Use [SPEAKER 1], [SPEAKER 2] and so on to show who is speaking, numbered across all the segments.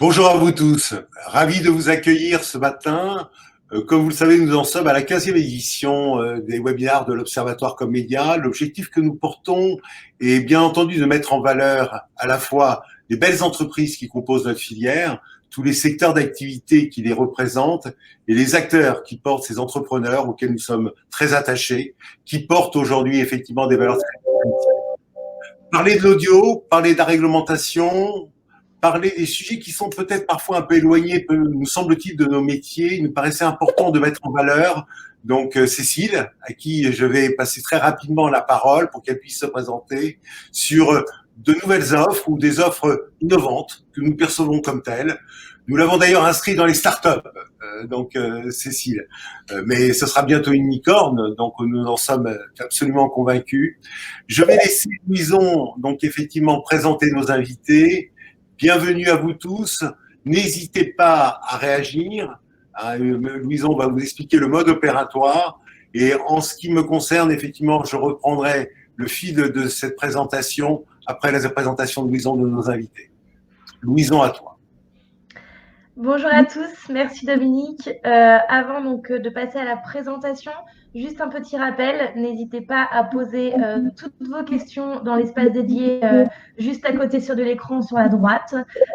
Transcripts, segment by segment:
[SPEAKER 1] Bonjour à vous tous, ravi de vous accueillir ce matin. Comme vous le savez, nous en sommes à la 15e édition des webinars de l'Observatoire comme média. L'objectif que nous portons est bien entendu de mettre en valeur à la fois les belles entreprises qui composent notre filière, tous les secteurs d'activité qui les représentent et les acteurs qui portent ces entrepreneurs auxquels nous sommes très attachés, qui portent aujourd'hui effectivement des valeurs très positives. Parler de l'audio, parler de la réglementation, parler des sujets qui sont peut-être parfois un peu éloignés, nous semble-t-il, de nos métiers. Il nous paraissait important de mettre en valeur donc Cécile, à qui je vais passer très rapidement la parole pour qu'elle puisse se présenter sur de nouvelles offres ou des offres innovantes que nous percevons comme telles. Nous l'avons d'ailleurs inscrit dans les startups, Cécile. Mais ce sera bientôt une licorne, donc nous en sommes absolument convaincus. Je vais laisser Louison, donc effectivement, présenter nos invités. Bienvenue à vous tous. N'hésitez pas à réagir. Louison va vous expliquer le mode opératoire. Et en ce qui me concerne, effectivement, je reprendrai le fil de cette présentation après la présentation de Louison de nos invités. Louison, à toi.
[SPEAKER 2] Bonjour à tous, merci Dominique. Avant donc de passer à la présentation, juste un petit rappel, n'hésitez pas à poser toutes vos questions dans l'espace dédié juste à côté sur de l'écran sur la droite.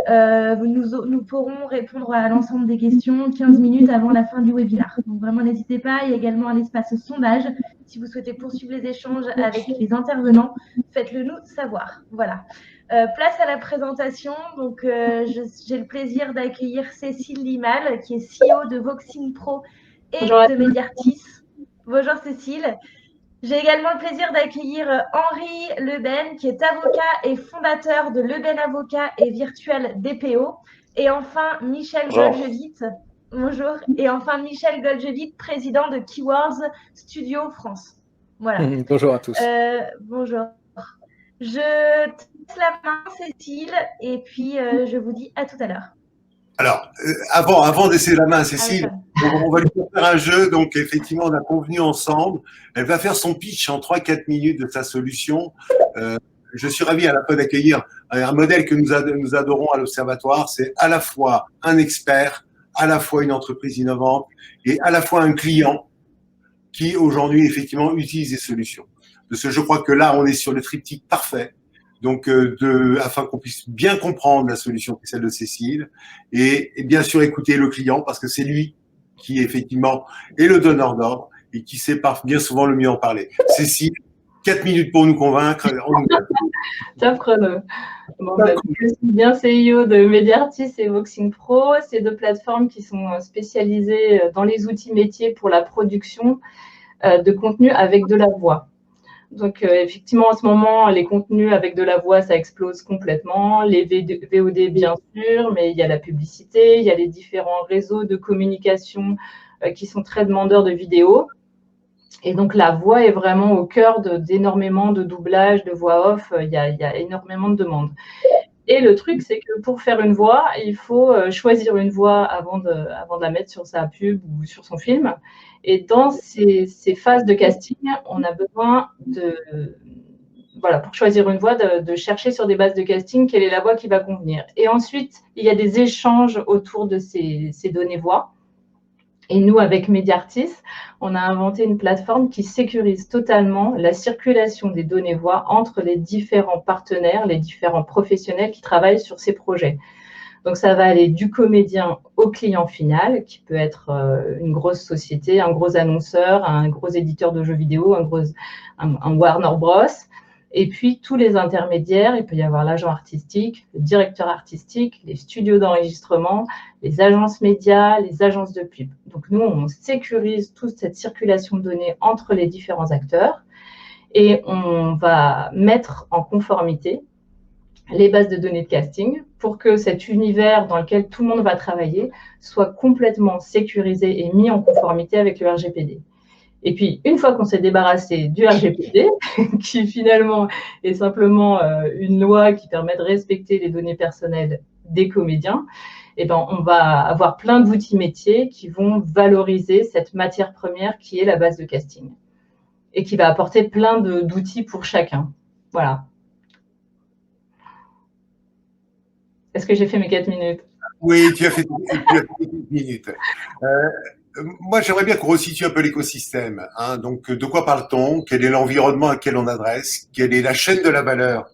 [SPEAKER 2] Nous pourrons répondre à l'ensemble des questions 15 minutes avant la fin du webinaire. Donc vraiment n'hésitez pas, il y a également un espace sondage. Si vous souhaitez poursuivre les échanges avec les intervenants, faites-le nous savoir. Voilà. Place à la présentation. Donc, j'ai le plaisir d'accueillir Cécile Limal, qui est CEO de Voxing Pro et de Mediartis. Bonjour Cécile. J'ai également le plaisir d'accueillir Henri Leben, qui est avocat et fondateur de Leben Avocat et Virtuel DPO. Et enfin, Michel Goldjevit. Bonjour. Et enfin, Michel Goldjevit, président de Keywords Studio France. Voilà.
[SPEAKER 3] Bonjour à tous.
[SPEAKER 2] Bonjour. Je te laisse la main, Cécile, et puis je vous dis à tout à l'heure.
[SPEAKER 1] Alors, avant de laisser la main à Cécile, on va lui faire un jeu. Donc, effectivement, on a convenu ensemble. Elle va faire son pitch en 3-4 minutes de sa solution. Je suis ravi à la fois d'accueillir un modèle que nous adorons à l'Observatoire. C'est à la fois un expert, à la fois une entreprise innovante et à la fois un client qui, aujourd'hui, effectivement, utilise des solutions. Je crois que là, on est sur le triptyque parfait. Donc, afin qu'on puisse bien comprendre la solution qui est celle de Cécile et bien sûr écouter le client parce que c'est lui qui effectivement est le donneur d'ordre et qui sait bien souvent le mieux en parler. Cécile, 4 minutes pour nous convaincre.
[SPEAKER 4] Top chrono. Je suis bien CEO de Mediartis et Voxing Pro. C'est deux plateformes qui sont spécialisées dans les outils métiers pour la production de contenu avec de la voix. Donc, effectivement, en ce moment, les contenus avec de la voix, ça explose complètement. Les VOD, bien sûr, mais il y a la publicité, il y a les différents réseaux de communication qui sont très demandeurs de vidéos. Et donc, la voix est vraiment au cœur d'énormément de doublages, de voix off. Il y a énormément de demandes. Et le truc, c'est que pour faire une voix, il faut choisir une voix avant de la mettre sur sa pub ou sur son film. Et dans ces phases de casting, on a besoin pour choisir une voix, de chercher sur des bases de casting quelle est la voix qui va convenir. Et ensuite, il y a des échanges autour de ces données voix. Et nous, avec Mediartis, on a inventé une plateforme qui sécurise totalement la circulation des données voix entre les différents partenaires, les différents professionnels qui travaillent sur ces projets. Donc, ça va aller du comédien au client final, qui peut être une grosse société, un gros annonceur, un gros éditeur de jeux vidéo, un Warner Bros. Et puis, tous les intermédiaires, il peut y avoir l'agent artistique, le directeur artistique, les studios d'enregistrement, les agences médias, les agences de pub. Donc, nous, on sécurise toute cette circulation de données entre les différents acteurs et on va mettre en conformité les bases de données de casting pour que cet univers dans lequel tout le monde va travailler soit complètement sécurisé et mis en conformité avec le RGPD. Et puis, une fois qu'on s'est débarrassé du RGPD, qui finalement est simplement une loi qui permet de respecter les données personnelles des comédiens, eh ben, on va avoir plein d'outils métiers qui vont valoriser cette matière première qui est la base de casting et qui va apporter plein d'outils pour chacun. Voilà. Est-ce que j'ai fait mes 4 minutes?
[SPEAKER 1] Oui, tu as fait 10 minutes. Moi, j'aimerais bien qu'on resitue un peu l'écosystème, hein. Donc, de quoi parle-t-on? Quel est l'environnement à quel on adresse? Quelle est la chaîne de la valeur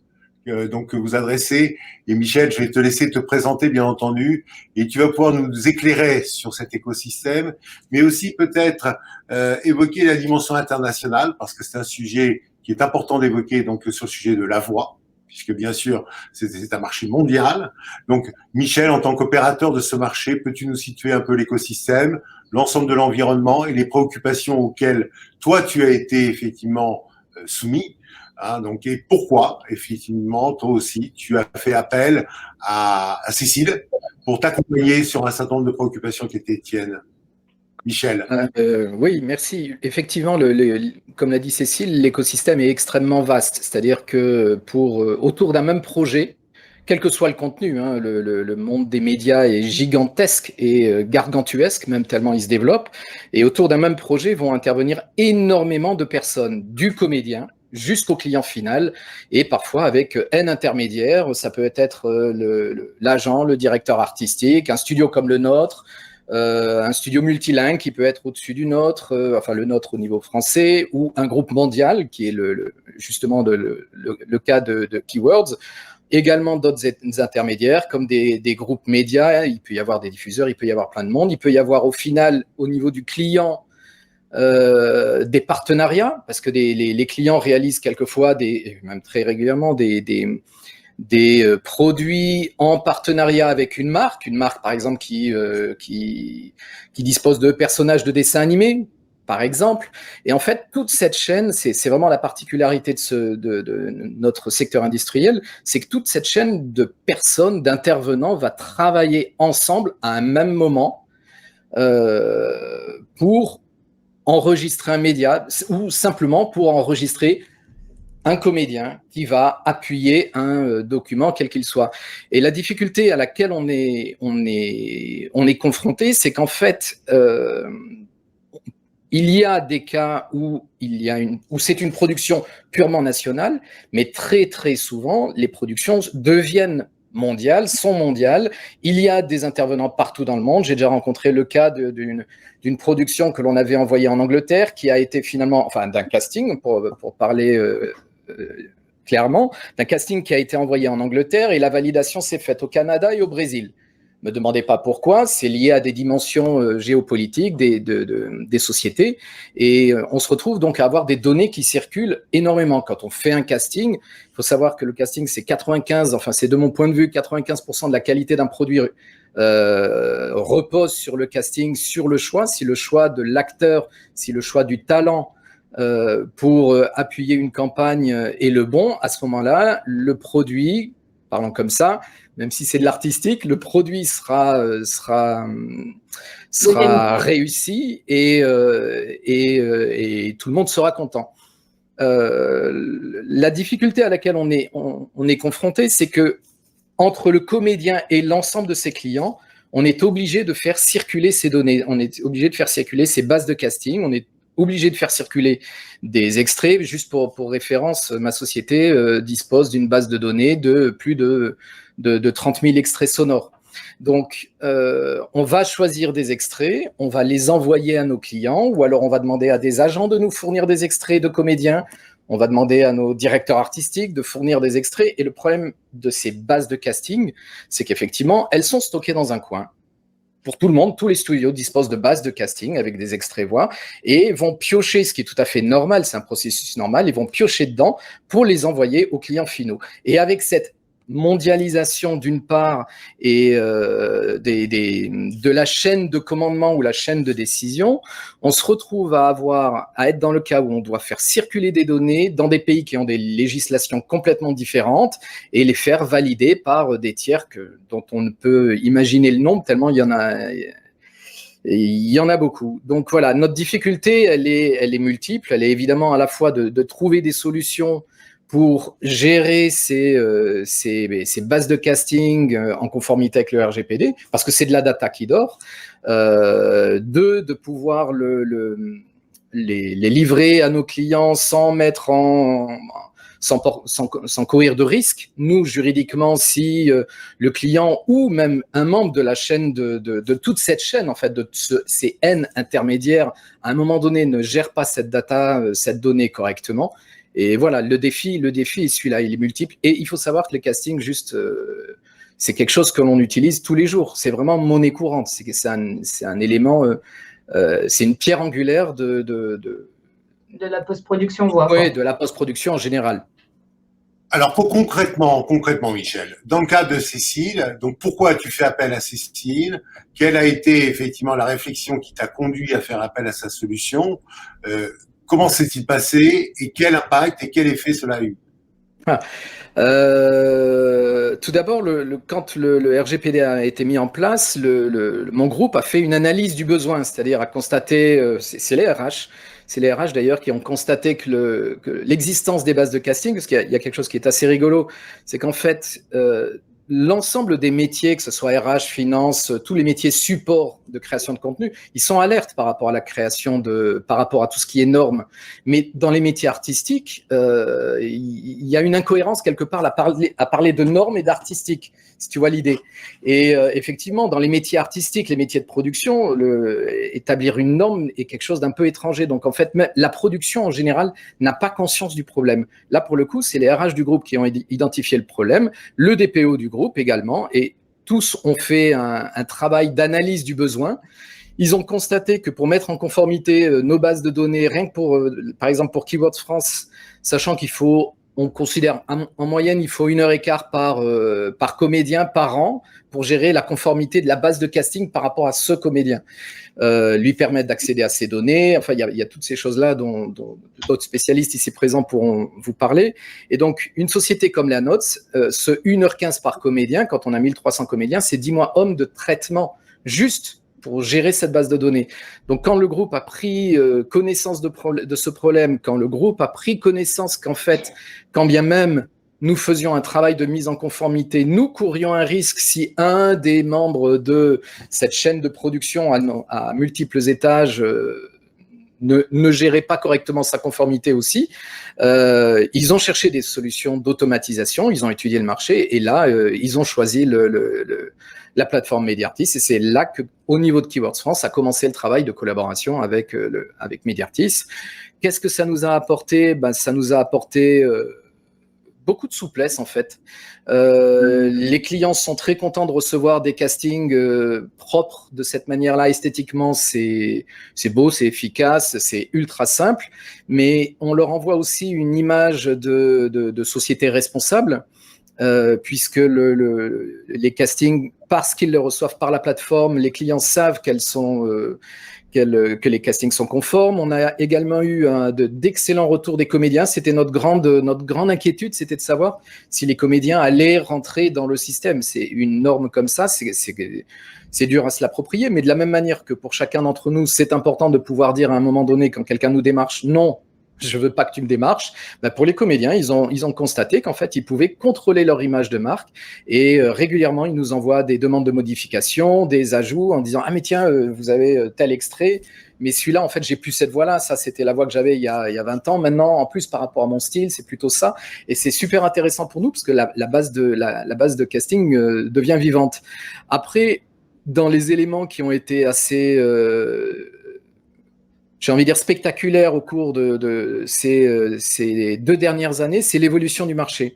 [SPEAKER 1] que vous adressez? Et Michel, je vais te laisser te présenter, bien entendu, et tu vas pouvoir nous éclairer sur cet écosystème, mais aussi peut-être évoquer la dimension internationale, parce que c'est un sujet qui est important d'évoquer, donc sur le sujet de la voix, puisque bien sûr, c'est un marché mondial. Donc, Michel, en tant qu'opérateur de ce marché, peux-tu nous situer un peu l'écosystème, l'ensemble de l'environnement et les préoccupations auxquelles toi, tu as été effectivement soumis, hein, donc, et pourquoi, effectivement, toi aussi, tu as fait appel à Cécile pour t'accompagner sur un certain nombre de préoccupations qui étaient tiennes. Michel.
[SPEAKER 3] Oui, merci. Effectivement, comme l'a dit Cécile, l'écosystème est extrêmement vaste. C'est-à-dire que autour d'un même projet, quel que soit le contenu, hein, le monde des médias est gigantesque et gargantuesque, même tellement il se développe. Et autour d'un même projet vont intervenir énormément de personnes, du comédien jusqu'au client final, et parfois avec N intermédiaires. Ça peut être l'agent, le directeur artistique, un studio comme le nôtre, un studio multilingue qui peut être au-dessus du nôtre, enfin le nôtre au niveau français, ou un groupe mondial qui est justement le cas de Keywords. Également d'autres intermédiaires comme des groupes médias, il peut y avoir des diffuseurs, il peut y avoir plein de monde, il peut y avoir au final au niveau du client des partenariats, parce que les clients réalisent quelquefois, même très régulièrement, des produits en partenariat avec une marque par exemple qui dispose de personnages de dessins animés, par exemple. Et en fait, toute cette chaîne, c'est vraiment la particularité de notre secteur industriel, c'est que toute cette chaîne de personnes, d'intervenants va travailler ensemble à un même moment pour enregistrer un média ou simplement pour enregistrer un comédien qui va appuyer un document, quel qu'il soit. Et la difficulté à laquelle on est confronté, c'est qu'en fait, il y a des cas où c'est une production purement nationale, mais très très souvent, les productions deviennent mondiales, sont mondiales. Il y a des intervenants partout dans le monde. J'ai déjà rencontré le cas d'une production que l'on avait envoyée en Angleterre, qui a été finalement, enfin d'un casting, pour parler clairement, d'un casting qui a été envoyé en Angleterre, et la validation s'est faite au Canada et au Brésil. Ne me demandez pas pourquoi, c'est lié à des dimensions géopolitiques des sociétés, et on se retrouve donc à avoir des données qui circulent énormément. Quand on fait un casting, il faut savoir que le casting, c'est 95, enfin c'est de mon point de vue, 95% de la qualité d'un produit repose sur le casting, sur le choix, si le choix de l'acteur, si le choix du talent pour appuyer une campagne est le bon, à ce moment-là, le produit, parlons comme ça, même si c'est de l'artistique, le produit sera réussi et tout le monde sera content. La difficulté à laquelle on est confronté, c'est que entre le comédien et l'ensemble de ses clients, on est obligé de faire circuler ces données, on est obligé de faire circuler ces bases de casting, on est obligé de faire circuler des extraits. Juste pour référence, ma société dispose d'une base de données de plus de 30 000 extraits sonores. Donc, on va choisir des extraits, on va les envoyer à nos clients, ou alors on va demander à des agents de nous fournir des extraits de comédiens, on va demander à nos directeurs artistiques de fournir des extraits. Et le problème de ces bases de casting, c'est qu'effectivement, elles sont stockées dans un coin. Pour tout le monde, tous les studios disposent de bases de casting avec des extraits voix et vont piocher, ce qui est tout à fait normal, c'est un processus normal, ils vont piocher dedans pour les envoyer aux clients finaux. Et avec cette mondialisation d'une part et de la chaîne de commandement ou la chaîne de décision, on se retrouve à être dans le cas où on doit faire circuler des données dans des pays qui ont des législations complètement différentes et les faire valider par des tiers dont on ne peut imaginer le nombre tellement il y en a beaucoup. Donc voilà, notre difficulté, elle est multiple. Elle est évidemment à la fois de trouver des solutions pour gérer ces bases de casting en conformité avec le RGPD, parce que c'est de la data qui dort, de pouvoir les livrer à nos clients sans sans courir de risque. Nous, juridiquement, si le client ou même un membre de la chaîne, de toute cette chaîne, en fait, ces N intermédiaires, à un moment donné, ne gère pas cette data, cette donnée correctement. Et voilà, le défi est celui-là, il est multiple. Et il faut savoir que les castings, c'est quelque chose que l'on utilise tous les jours. C'est vraiment monnaie courante. C'est un élément, c'est une pierre angulaire de
[SPEAKER 4] la post-production, voire.
[SPEAKER 3] Oui, de la post-production en général.
[SPEAKER 1] Alors, concrètement, Michel, dans le cas de Cécile, donc pourquoi as-tu fait appel à Cécile? Quelle a été effectivement la réflexion qui t'a conduit à faire appel à sa solution? Comment s'est-il passé et quel impact et quel effet cela a eu?
[SPEAKER 3] Tout d'abord, quand le RGPD a été mis en place, mon groupe a fait une analyse du besoin, c'est-à-dire a constaté, c'est les RH, d'ailleurs qui ont constaté que l'existence des bases de casting, parce qu'il y a quelque chose qui est assez rigolo, c'est qu'en fait, l'ensemble des métiers, que ce soit RH, finance, tous les métiers support de création de contenu, ils sont alertes par rapport à la création par rapport à tout ce qui est normes. Mais dans les métiers artistiques, il y a une incohérence quelque part à parler de normes et d'artistique, si tu vois l'idée. Et effectivement, dans les métiers artistiques, les métiers de production, établir une norme est quelque chose d'un peu étranger. Donc en fait, la production en général n'a pas conscience du problème. Là, pour le coup, c'est les RH du groupe qui ont identifié le problème, le DPO du groupe également, et tous ont fait un travail d'analyse du besoin. Ils ont constaté que pour mettre en conformité nos bases de données, rien que par exemple pour Keywords France, sachant on considère en moyenne, il faut 1h15 par comédien par an pour gérer la conformité de la base de casting par rapport à ce comédien. Lui permettre d'accéder à ces données. Enfin, il y a toutes ces choses-là dont d'autres spécialistes ici présents pourront vous parler. Et donc, une société comme la nôtre, ce 1h15 par comédien, quand on a 1300 comédiens, c'est 10 mois hommes de traitement juste pour gérer cette base de données. Donc, quand le groupe a pris connaissance de ce problème, quand le groupe a pris connaissance qu'en fait, quand bien même nous faisions un travail de mise en conformité, nous courions un risque si un des membres de cette chaîne de production à multiples étages ne gérait pas correctement sa conformité aussi. Ils ont cherché des solutions d'automatisation, ils ont étudié le marché et là, ils ont choisi la plateforme Mediartis et c'est là qu'au niveau de Keywords France a commencé le travail de collaboration avec Mediartis. Qu'est-ce que ça nous a apporté? Ça nous a apporté beaucoup de souplesse en fait. Les clients sont très contents de recevoir des castings propres de cette manière-là. Esthétiquement, c'est beau, c'est efficace, c'est ultra simple, mais on leur envoie aussi une image de société responsable, puisque les castings, parce qu'ils les reçoivent par la plateforme, les clients savent que les castings sont conformes. On a également eu d'excellents retours des comédiens. C'était notre grande inquiétude, c'était de savoir si les comédiens allaient rentrer dans le système. C'est une norme comme ça, c'est dur à se l'approprier, mais de la même manière que pour chacun d'entre nous, c'est important de pouvoir dire à un moment donné, quand quelqu'un nous démarche, non, je veux pas que tu me démarches. Pour les comédiens, ils ont constaté qu'en fait, ils pouvaient contrôler leur image de marque et régulièrement, ils nous envoient des demandes de modification, des ajouts en disant « Ah mais tiens, vous avez tel extrait, mais celui-là, en fait, j'ai plus cette voix-là. Ça, c'était la voix que j'avais il y a 20 ans. Maintenant, en plus, par rapport à mon style, c'est plutôt ça. » Et c'est super intéressant pour nous parce que la base de casting devient vivante. Après, dans les éléments qui ont été assez... j'ai envie de dire spectaculaire au cours de ces 2 dernières années, c'est l'évolution du marché.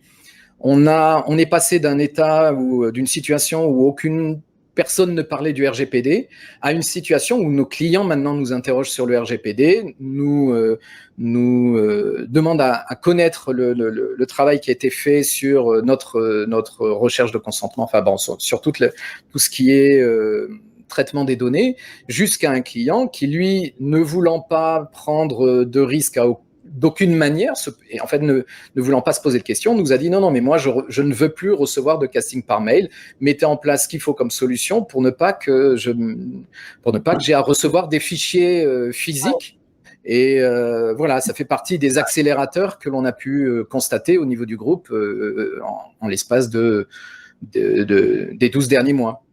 [SPEAKER 3] On est passé d'un état ou d'une situation où aucune personne ne parlait du RGPD à une situation où nos clients maintenant nous interrogent sur le RGPD, nous demandent à connaître le travail qui a été fait sur notre recherche de consentement, enfin bon, sur tout ce qui est traitement des données, jusqu'à un client qui, lui, ne voulant pas prendre de risques d'aucune manière, et en fait ne voulant pas se poser de questions, nous a dit non, mais moi je ne veux plus recevoir de casting par mail, mettez en place ce qu'il faut comme solution pour ne pas que j'ai à recevoir des fichiers physiques. Et voilà, ça fait partie des accélérateurs que l'on a pu constater au niveau du groupe en l'espace des 12 derniers mois.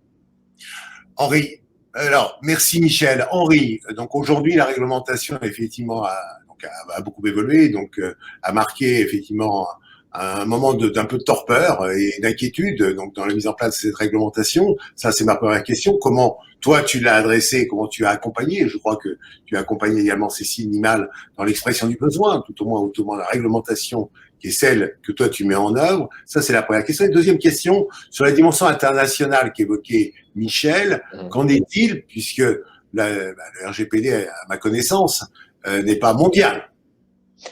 [SPEAKER 1] Henri, alors merci Michel. Henri, donc aujourd'hui la réglementation effectivement a beaucoup évolué, donc a marqué effectivement un moment d'un peu de torpeur et d'inquiétude donc dans la mise en place de cette réglementation. Ça, c'est ma première question. Comment toi tu l'as adressé, comment tu as accompagné? Je crois que tu as accompagné également Cécile Nimal dans l'expression du besoin, tout au moins la réglementation qui est celle que toi tu mets en œuvre. Ça, c'est la première question. Et deuxième question, sur la dimension internationale qu'évoquait Michel, qu'en est-il, puisque le RGPD, à ma connaissance, n'est pas mondial?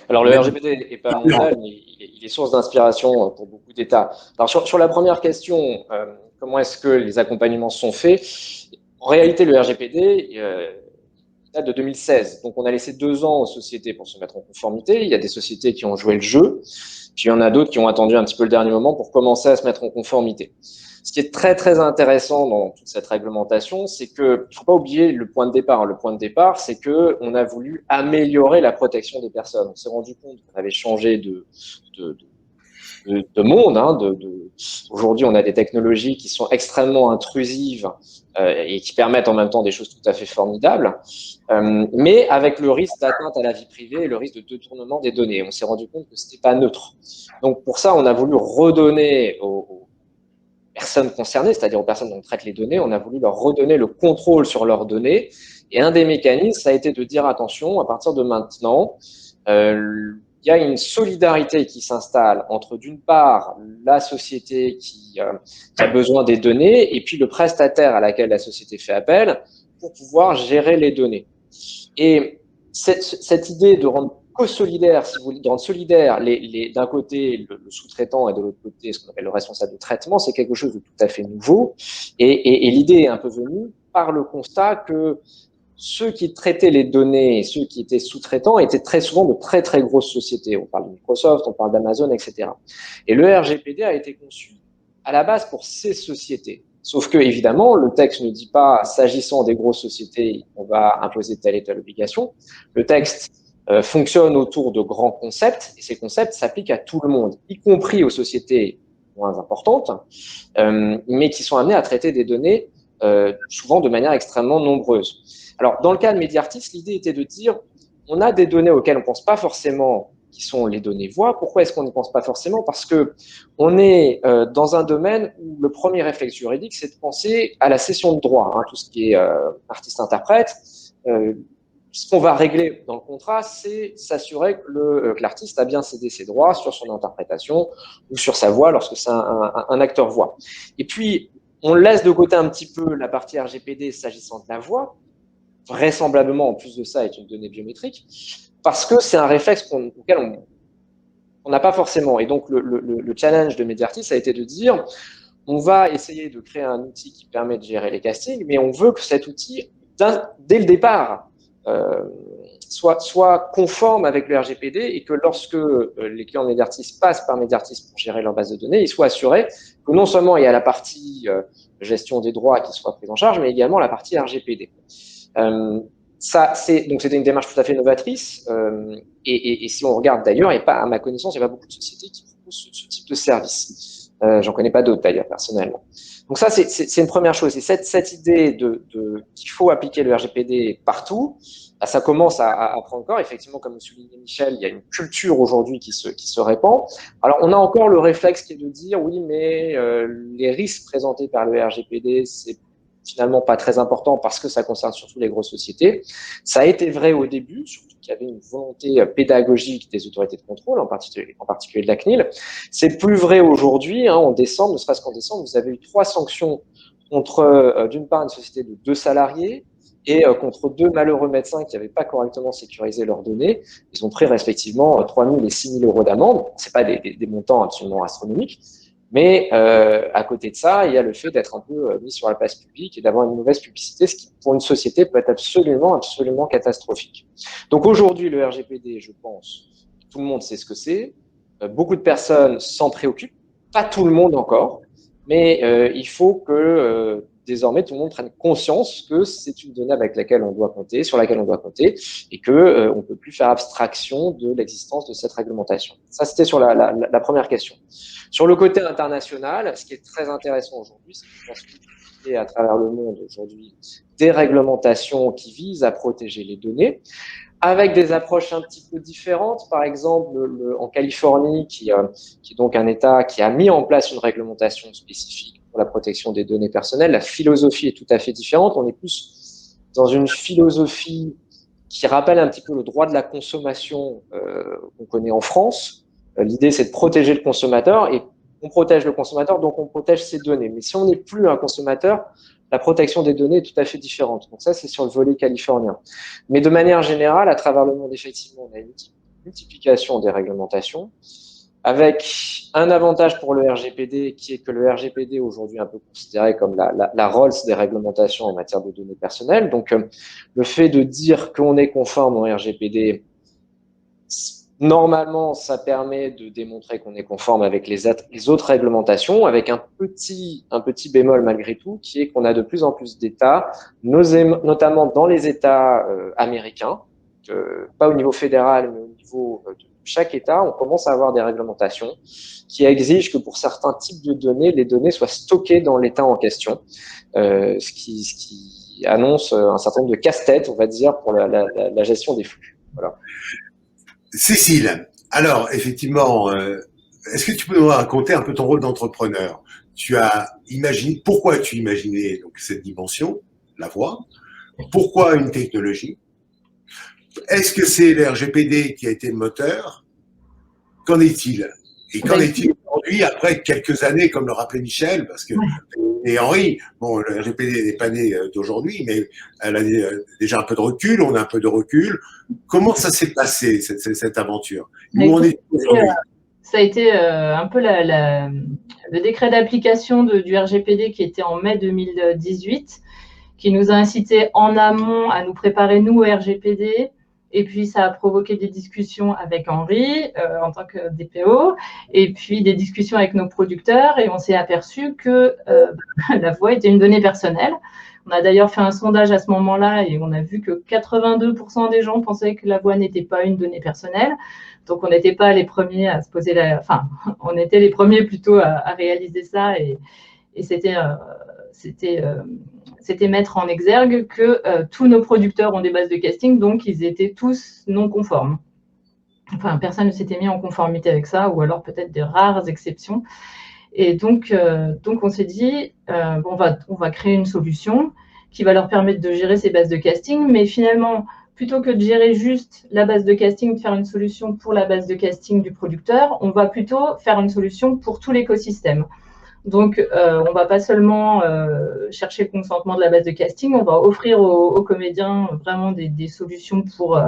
[SPEAKER 5] Alors, le RGPD n'est pas mondial, mais il est source d'inspiration pour beaucoup d'États. Alors, sur la première question, comment est-ce que les accompagnements sont faits? En réalité, le RGPD date de 2016. Donc, on a laissé 2 ans aux sociétés pour se mettre en conformité. Il y a des sociétés qui ont joué le jeu, puis il y en a d'autres qui ont attendu un petit peu le dernier moment pour commencer à se mettre en conformité. Ce qui est très, très intéressant dans toute cette réglementation, c'est que, il faut pas oublier le point de départ. Le point de départ, c'est que on a voulu améliorer la protection des personnes. On s'est rendu compte qu'on avait changé de monde. Aujourd'hui, on a des technologies qui sont extrêmement intrusives et qui permettent en même temps des choses tout à fait formidables, mais avec le risque d'atteinte à la vie privée et le risque de détournement des données. On s'est rendu compte que c'était pas neutre. Donc, pour ça, on a voulu redonner aux personnes concernées, c'est-à-dire aux personnes dont on traite les données, on a voulu leur redonner le contrôle sur leurs données. Et un des mécanismes, ça a été de dire attention, à partir de maintenant, il y a une solidarité qui s'installe entre, d'une part, la société qui a besoin des données et puis le prestataire à laquelle la société fait appel pour pouvoir gérer les données. Et cette idée de rendre co-solidaire, si vous voulez, de rendre solidaire d'un côté le sous-traitant et de l'autre côté ce qu'on appelle le responsable de traitement, c'est quelque chose de tout à fait nouveau. Et l'idée est un peu venue par le constat que ceux qui traitaient les données et ceux qui étaient sous-traitants étaient très souvent de très, très grosses sociétés. On parle de Microsoft, on parle d'Amazon, etc. Et le RGPD a été conçu à la base pour ces sociétés. Sauf que, évidemment, le texte ne dit pas, s'agissant des grosses sociétés, on va imposer telle et telle obligation. Le texte fonctionne autour de grands concepts, et ces concepts s'appliquent à tout le monde, y compris aux sociétés moins importantes, mais qui sont amenées à traiter des données souvent de manière extrêmement nombreuse. Alors, dans le cas de Mediartis, l'idée était de dire, on a des données auxquelles on ne pense pas forcément, qui sont les données voix. Pourquoi est-ce qu'on n'y pense pas forcément? Parce que on est dans un domaine où le premier réflexe juridique, c'est de penser à la cession de droit, tout ce qui est artiste-interprète. Ce qu'on va régler dans le contrat, c'est s'assurer que l'artiste a bien cédé ses droits sur son interprétation ou sur sa voix lorsque c'est un acteur voix. Et puis, on laisse de côté un petit peu la partie RGPD s'agissant de la voix, vraisemblablement, en plus de ça, est une donnée biométrique, parce que c'est un réflexe auquel on n'a pas forcément. Et donc, le challenge de Mediartis a été de dire, on va essayer de créer un outil qui permet de gérer les castings, mais on veut que cet outil, dès le départ, soit conforme avec le RGPD et que lorsque les clients de Mediartis passent par Mediartis pour gérer leur base de données, ils soient assurés que non seulement il y a la partie gestion des droits qui soit prise en charge, mais également la partie RGPD. Donc c'était une démarche tout à fait novatrice et si on regarde d'ailleurs, et pas à ma connaissance, il n'y a pas beaucoup de sociétés qui proposent ce type de service. J'en connais pas d'autres d'ailleurs personnellement. Donc ça c'est une première chose. Et cette idée qu'il faut appliquer le RGPD partout, ça commence à prendre corps. Effectivement, comme le soulignait Michel, il y a une culture aujourd'hui qui se répand. Alors on a encore le réflexe qui est de dire oui, mais les risques présentés par le RGPD, c'est finalement pas très important parce que ça concerne surtout les grosses sociétés. Ça a été vrai au début, surtout qu'il y avait une volonté pédagogique des autorités de contrôle, en particulier de la CNIL. C'est plus vrai aujourd'hui, en décembre, ne serait-ce qu'en décembre, vous avez eu 3 sanctions contre, d'une part, une société de 2 salariés et contre 2 malheureux médecins qui n'avaient pas correctement sécurisé leurs données. Ils ont pris respectivement 3 000 et 6 000 euros d'amende. C'est pas des montants absolument astronomiques. Mais à côté de ça, il y a le fait d'être un peu mis sur la place publique et d'avoir une mauvaise publicité, ce qui pour une société peut être absolument catastrophique. Donc aujourd'hui, le RGPD, je pense, tout le monde sait ce que c'est. Beaucoup de personnes s'en préoccupent, pas tout le monde encore, mais il faut que désormais tout le monde prenne conscience que c'est une donnée avec laquelle on doit compter, sur laquelle on doit compter, et que on peut plus faire abstraction de l'existence de cette réglementation. Ça, c'était sur la première question. Sur le côté international, ce qui est très intéressant aujourd'hui, c'est qu'on pense qu'il y a à travers le monde aujourd'hui des réglementations qui visent à protéger les données. avec des approches un petit peu différentes. Par exemple, en Californie, qui est donc un État qui a mis en place une réglementation spécifique pour la protection des données personnelles, la philosophie est tout à fait différente. On est plus dans une philosophie qui rappelle un petit peu le droit de la consommation qu'on connaît en France. L'idée, c'est de protéger le consommateur, et on protège le consommateur, donc on protège ses données. Mais si on n'est plus un consommateur, la protection des données est tout à fait différente. Donc ça, c'est sur le volet californien. Mais de manière générale, à travers le monde, effectivement, on a une multiplication des réglementations, avec un avantage pour le RGPD, qui est que le RGPD est aujourd'hui un peu considéré comme la Rolls des réglementations en matière de données personnelles. Donc, le fait de dire qu'on est conforme au RGPD, normalement, ça permet de démontrer qu'on est conforme avec les autres réglementations, avec un petit bémol malgré tout, qui est qu'on a de plus en plus d'États, notamment dans les États américains, pas au niveau fédéral, mais au niveau de chaque État, on commence à avoir des réglementations qui exigent que pour certains types de données, les données soient stockées dans l'État en question, ce qui annonce un certain nombre de casse-tête, on va dire, pour la gestion des flux. Voilà.
[SPEAKER 1] Cécile, alors effectivement, est-ce que tu peux nous raconter un peu ton rôle d'entrepreneur? Tu as imaginé, pourquoi tu imaginais donc cette dimension, la voix? Pourquoi une technologie? Est-ce que c'est le RGPD qui a été le moteur? Qu'en est-il? Et qu'en est-il aujourd'hui, après quelques années, comme le rappelait Michel, parce que, et Henri, bon, le RGPD n'est pas né d'aujourd'hui, mais elle a déjà un peu de recul, on a un peu de recul. Comment ça s'est passé, cette aventure? Où on est aujourd'hui?
[SPEAKER 4] Ça a été un peu le décret d'application du RGPD qui était en mai 2018, qui nous a incité en amont à nous préparer, nous, au RGPD. Et puis, ça a provoqué des discussions avec Henri en tant que DPO, et puis des discussions avec nos producteurs. Et on s'est aperçu que la voix était une donnée personnelle. On a d'ailleurs fait un sondage à ce moment-là et on a vu que 82% des gens pensaient que la voix n'était pas une donnée personnelle. Donc, on n'était pas les premiers à se poser Enfin, on était les premiers plutôt à réaliser ça. Et c'était mettre en exergue que tous nos producteurs ont des bases de casting, donc ils étaient tous non conformes. Enfin, personne ne s'était mis en conformité avec ça, ou alors peut-être des rares exceptions. Et donc on s'est dit, on va créer une solution qui va leur permettre de gérer ces bases de casting, mais finalement, plutôt que de gérer juste la base de casting, de faire une solution pour la base de casting du producteur, on va plutôt faire une solution pour tout l'écosystème. Donc, on ne va pas seulement chercher le consentement de la base de casting, on va offrir aux comédiens vraiment des solutions pour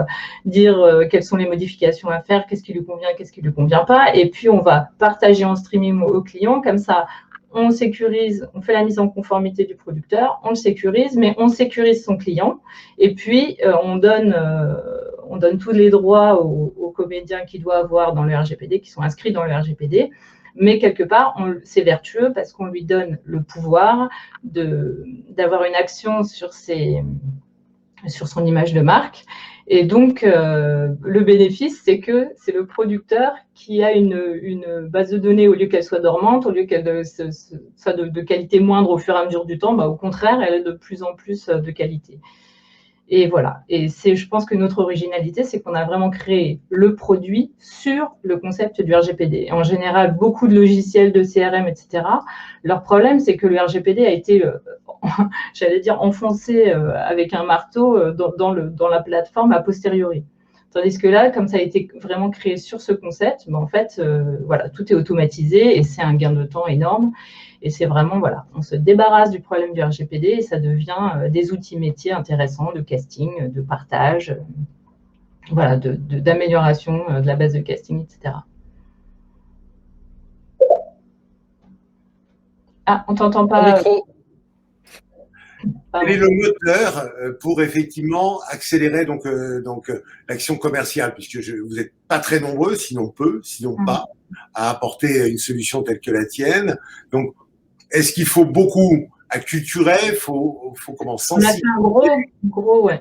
[SPEAKER 4] dire quelles sont les modifications à faire, qu'est-ce qui lui convient, qu'est-ce qui ne lui convient pas. Et puis, on va partager en streaming aux clients. Comme ça, on sécurise, on fait la mise en conformité du producteur, on le sécurise, mais on sécurise son client. Et puis, on donne tous les droits aux comédiens qu'il doit avoir dans le RGPD, qui sont inscrits dans le RGPD. Mais quelque part, c'est vertueux parce qu'on lui donne le pouvoir d'avoir une action sur son image de marque. Et donc, le bénéfice, c'est que c'est le producteur qui a une base de données, au lieu qu'elle soit dormante, au lieu qu'elle soit de qualité moindre au fur et à mesure du temps, au contraire, elle est de plus en plus de qualité. Et voilà. Et je pense que notre originalité, c'est qu'on a vraiment créé le produit sur le concept du RGPD. En général, beaucoup de logiciels de CRM, etc., leur problème, c'est que le RGPD a été, j'allais dire, enfoncé avec un marteau dans la plateforme a posteriori. Tandis que là, comme ça a été vraiment créé sur ce concept, en fait, voilà, tout est automatisé et c'est un gain de temps énorme. Et c'est vraiment, voilà, on se débarrasse du problème du RGPD et ça devient des outils métiers intéressants de casting, de partage, voilà, d'amélioration de la base de casting, etc. Ah, on t'entend pas.
[SPEAKER 1] Quel est le moteur pour effectivement accélérer donc l'action commerciale, puisque vous n'êtes pas très nombreux, sinon peu, sinon pas, à apporter une solution telle que la tienne. Donc, est-ce qu'il faut beaucoup acculturer, faut comment sensibiliser?
[SPEAKER 4] On a fait un gros, ouais.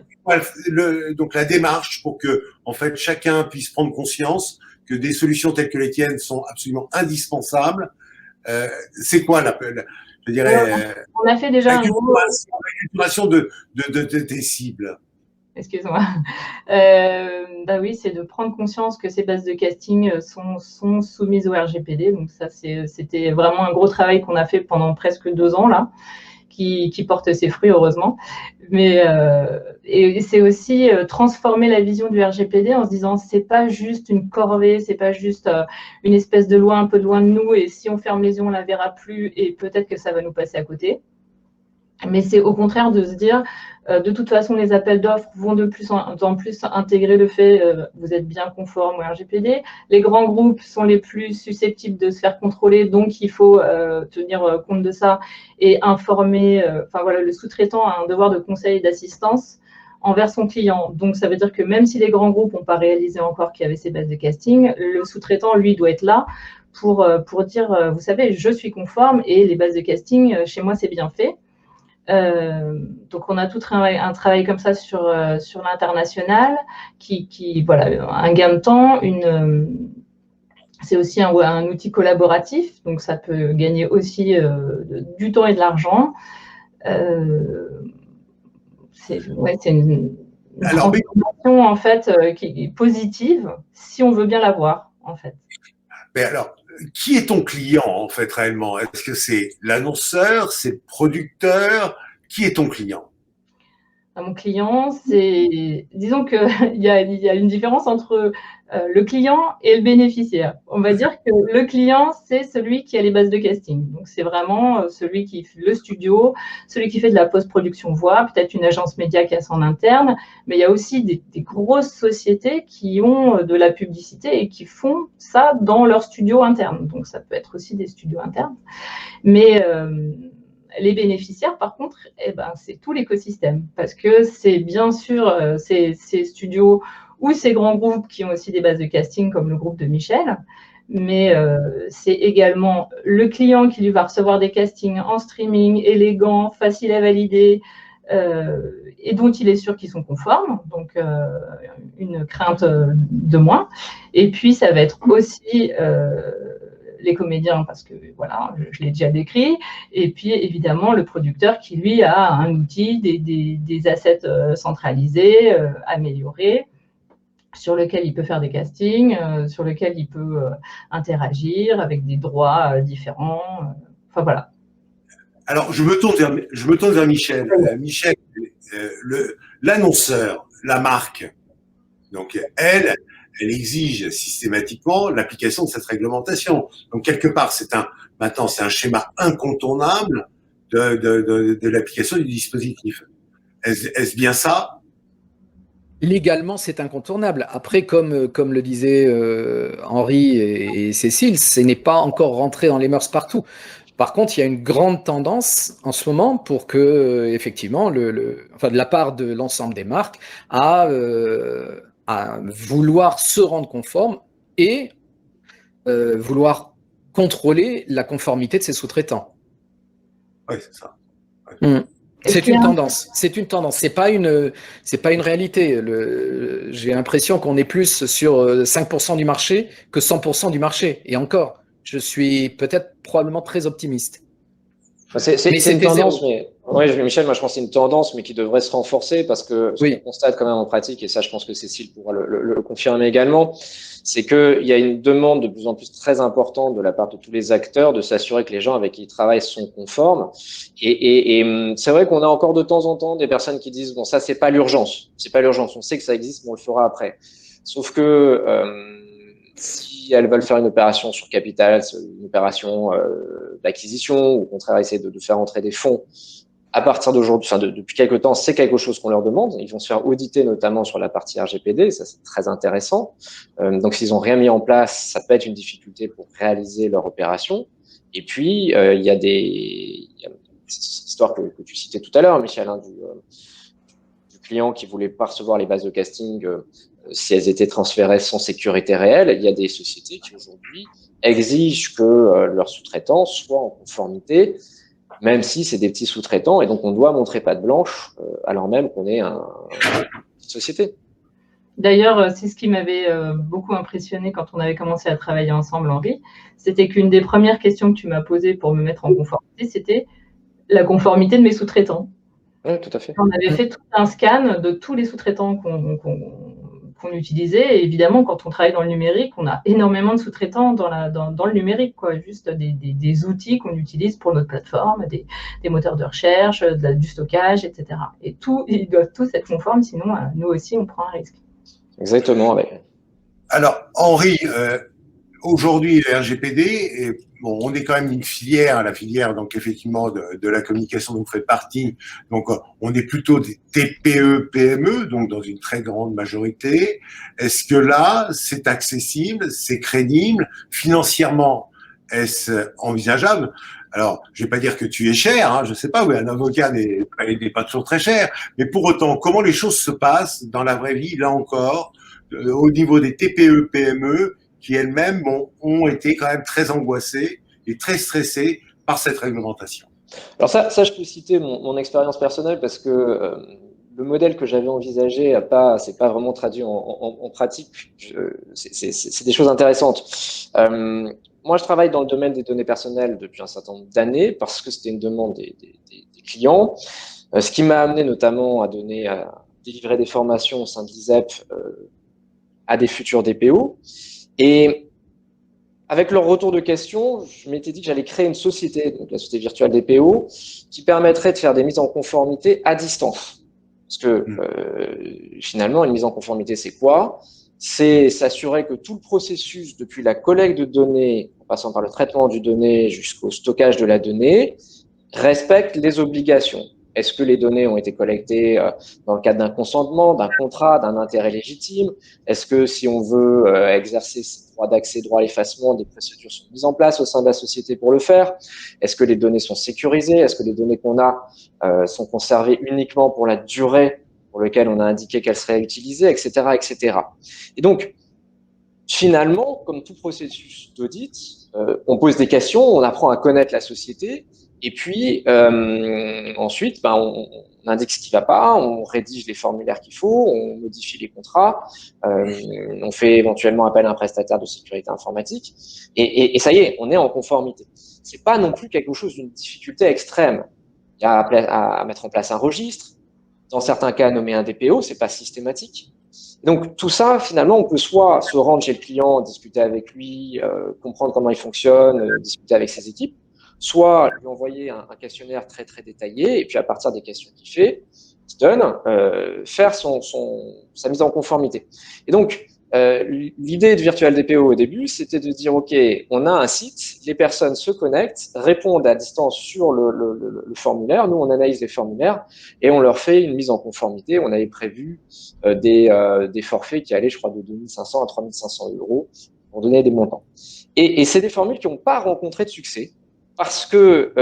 [SPEAKER 1] Donc la démarche pour que en fait chacun puisse prendre conscience que des solutions telles que les tiennes sont absolument indispensables. C'est quoi je dirais,
[SPEAKER 4] on a fait déjà
[SPEAKER 1] l'acculturation de tes cibles?
[SPEAKER 4] Excuse-moi. Bah oui, c'est de prendre conscience que ces bases de casting sont soumises au RGPD. Donc ça, c'était vraiment un gros travail qu'on a fait pendant presque 2 ans là, qui porte ses fruits heureusement. Mais et c'est aussi transformer la vision du RGPD en se disant c'est pas juste une corvée, c'est pas juste une espèce de loi un peu de loin de nous et si on ferme les yeux on la verra plus et peut-être que ça va nous passer à côté. Mais c'est au contraire de se dire, de toute façon, les appels d'offres vont de plus en plus intégrer le fait vous êtes bien conforme au RGPD. Les grands groupes sont les plus susceptibles de se faire contrôler, donc il faut tenir compte de ça et informer. Enfin voilà, le sous-traitant a un devoir de conseil et d'assistance envers son client. Donc ça veut dire que même si les grands groupes n'ont pas réalisé encore qu'il y avait ces bases de casting, le sous-traitant, lui, doit être là pour dire, vous savez, je suis conforme et les bases de casting, chez moi, c'est bien fait. Donc on a tout un travail comme ça sur l'international qui voilà, un gain de temps, c'est aussi un outil collaboratif, donc ça peut gagner aussi du temps et de l'argent. C'est une transformation en fait qui est positive si on veut bien la voir en fait.
[SPEAKER 1] Mais alors, qui est ton client, en fait, réellement? Est-ce que c'est l'annonceur, c'est le producteur? Qui est ton client?
[SPEAKER 4] Mon client, c'est… Disons qu'il y a une différence entre le client et le bénéficiaire. On va dire que le client, c'est celui qui a les bases de casting. Donc, c'est vraiment celui qui fait le studio, celui qui fait de la post-production voix, peut-être une agence média qui a son interne. Mais il y a aussi des grosses sociétés qui ont de la publicité et qui font ça dans leur studio interne. Donc, ça peut être aussi des studios internes. Mais… les bénéficiaires, par contre, c'est tout l'écosystème parce que c'est bien sûr ces studios ou ces grands groupes qui ont aussi des bases de casting comme le groupe de Michel, mais c'est également le client qui lui va recevoir des castings en streaming, élégants, faciles à valider et dont il est sûr qu'ils sont conformes, donc une crainte de moins. Et puis, ça va être aussi… les comédiens, parce que voilà, je l'ai déjà décrit, et puis évidemment le producteur qui lui a un outil, des assets centralisés, améliorés, sur lequel il peut faire des castings, sur lequel il peut interagir avec des droits différents. Enfin voilà.
[SPEAKER 1] Alors, je me tourne vers Michel. Michel, l'annonceur, la marque, donc elle exige systématiquement l'application de cette réglementation. Donc, quelque part, maintenant, c'est un schéma incontournable de l'application du dispositif. Est-ce bien ça?
[SPEAKER 3] Légalement, c'est incontournable. Après, comme le disaient Henri et Cécile, ce n'est pas encore rentré dans les mœurs partout. Par contre, il y a une grande tendance en ce moment pour que, effectivement, de la part de l'ensemble des marques, à vouloir se rendre conforme et vouloir contrôler la conformité de ses sous-traitants.
[SPEAKER 1] Oui, c'est ça. Ouais.
[SPEAKER 3] C'est une tendance. C'est pas une réalité. J'ai l'impression qu'on est plus sur 5% du marché que 100% du marché. Et encore, je suis probablement très optimiste.
[SPEAKER 5] C'est une tendance, mais oui, Michel, moi je pense que c'est une tendance, mais qui devrait se renforcer parce que ce qu'on constate quand même en pratique, et ça je pense que Cécile pourra le confirmer également, c'est qu'il y a une demande de plus en plus très importante de la part de tous les acteurs de s'assurer que les gens avec qui ils travaillent sont conformes. Et c'est vrai qu'on a encore de temps en temps des personnes qui disent bon, ça c'est pas l'urgence, on sait que ça existe, mais on le fera après. Sauf que si elles veulent faire une opération sur capital, une opération d'acquisition, ou au contraire essayer de faire entrer des fonds, à partir d'aujourd'hui, depuis quelque temps, c'est quelque chose qu'on leur demande. Ils vont se faire auditer notamment sur la partie RGPD, ça c'est très intéressant. Donc s'ils n'ont rien mis en place, ça peut être une difficulté pour réaliser leur opération. Et puis il y a cette histoire que tu citais tout à l'heure, Michel, hein, du client qui voulait pas recevoir les bases de casting si elles étaient transférées sans sécurité réelle. Il y a des sociétés qui aujourd'hui exigent que leurs sous-traitants soient en conformité, même si c'est des petits sous-traitants, et donc on doit montrer patte blanche alors même qu'on est une petite société.
[SPEAKER 4] D'ailleurs, c'est ce qui m'avait beaucoup impressionné quand on avait commencé à travailler ensemble, Henri, c'était qu'une des premières questions que tu m'as posées pour me mettre en conformité, c'était la conformité de mes sous-traitants.
[SPEAKER 5] Oui, tout à fait.
[SPEAKER 4] On avait fait tout un scan de tous les sous-traitants qu'on utilisait. Et évidemment, quand on travaille dans le numérique, on a énormément de sous-traitants dans le numérique, quoi. Juste des outils qu'on utilise pour notre plateforme, des moteurs de recherche, du stockage, etc. Et ils doivent tous être conformes, sinon nous aussi, on prend un risque.
[SPEAKER 5] Exactement.
[SPEAKER 1] Alors, Henri, aujourd'hui, le RGPD, bon, on est quand même une filière, la filière donc effectivement de la communication dont vous faites partie. Donc, on est plutôt des TPE, PME, donc dans une très grande majorité. Est-ce que là, c'est accessible, c'est crédible, financièrement, est-ce envisageable? Alors, je vais pas dire que tu es cher, hein, je sais pas, oui, un avocat n'est pas toujours très cher, mais pour autant, comment les choses se passent dans la vraie vie, là encore, au niveau des TPE, PME, qui elles-mêmes ont été quand même très angoissées et très stressées par cette réglementation.
[SPEAKER 5] Alors ça je peux citer mon expérience personnelle parce que le modèle que j'avais envisagé c'est pas vraiment traduit en pratique. C'est des choses intéressantes. Moi, je travaille dans le domaine des données personnelles depuis un certain nombre d'années parce que c'était une demande des clients, ce qui m'a amené notamment à délivrer des formations au sein de l'ISEP à des futurs DPO. Et avec leur retour de questions, je m'étais dit que j'allais créer une société, donc la société virtuelle DPO, qui permettrait de faire des mises en conformité à distance. Parce que finalement, une mise en conformité, c'est quoi? C'est s'assurer que tout le processus, depuis la collecte de données, en passant par le traitement du données jusqu'au stockage de la donnée, respecte les obligations. Est-ce que les données ont été collectées dans le cadre d'un consentement, d'un contrat, d'un intérêt légitime? Est-ce que si on veut exercer ses droits d'accès, droit à l'effacement, des procédures sont mises en place au sein de la société pour le faire? Est-ce que les données sont sécurisées? Est-ce que les données qu'on a sont conservées uniquement pour la durée pour laquelle on a indiqué qu'elles seraient utilisées, etc., etc. Et donc, finalement, comme tout processus d'audit, on pose des questions, on apprend à connaître la société. Et puis, ensuite, on indique ce qui ne va pas, on rédige les formulaires qu'il faut, on modifie les contrats, on fait éventuellement appel à un prestataire de sécurité informatique. Et ça y est, on est en conformité. Ce n'est pas non plus quelque chose d'une difficulté extrême. Il y a à mettre en place un registre. Dans certains cas, nommer un DPO, ce n'est pas systématique. Donc, tout ça, finalement, on peut soit se rendre chez le client, discuter avec lui, comprendre comment il fonctionne, discuter avec ses équipes, soit lui envoyer un questionnaire très, très détaillé, et puis à partir des questions qu'il donne, faire sa mise en conformité. Et donc, l'idée de Virtual DPO au début, c'était de dire, OK, on a un site, les personnes se connectent, répondent à distance sur le formulaire, nous, on analyse les formulaires, et on leur fait une mise en conformité. On avait prévu des forfaits qui allaient, je crois, de 2500 à 3500 € pour donner des montants. Et c'est des formules qui n'ont pas rencontré de succès, parce que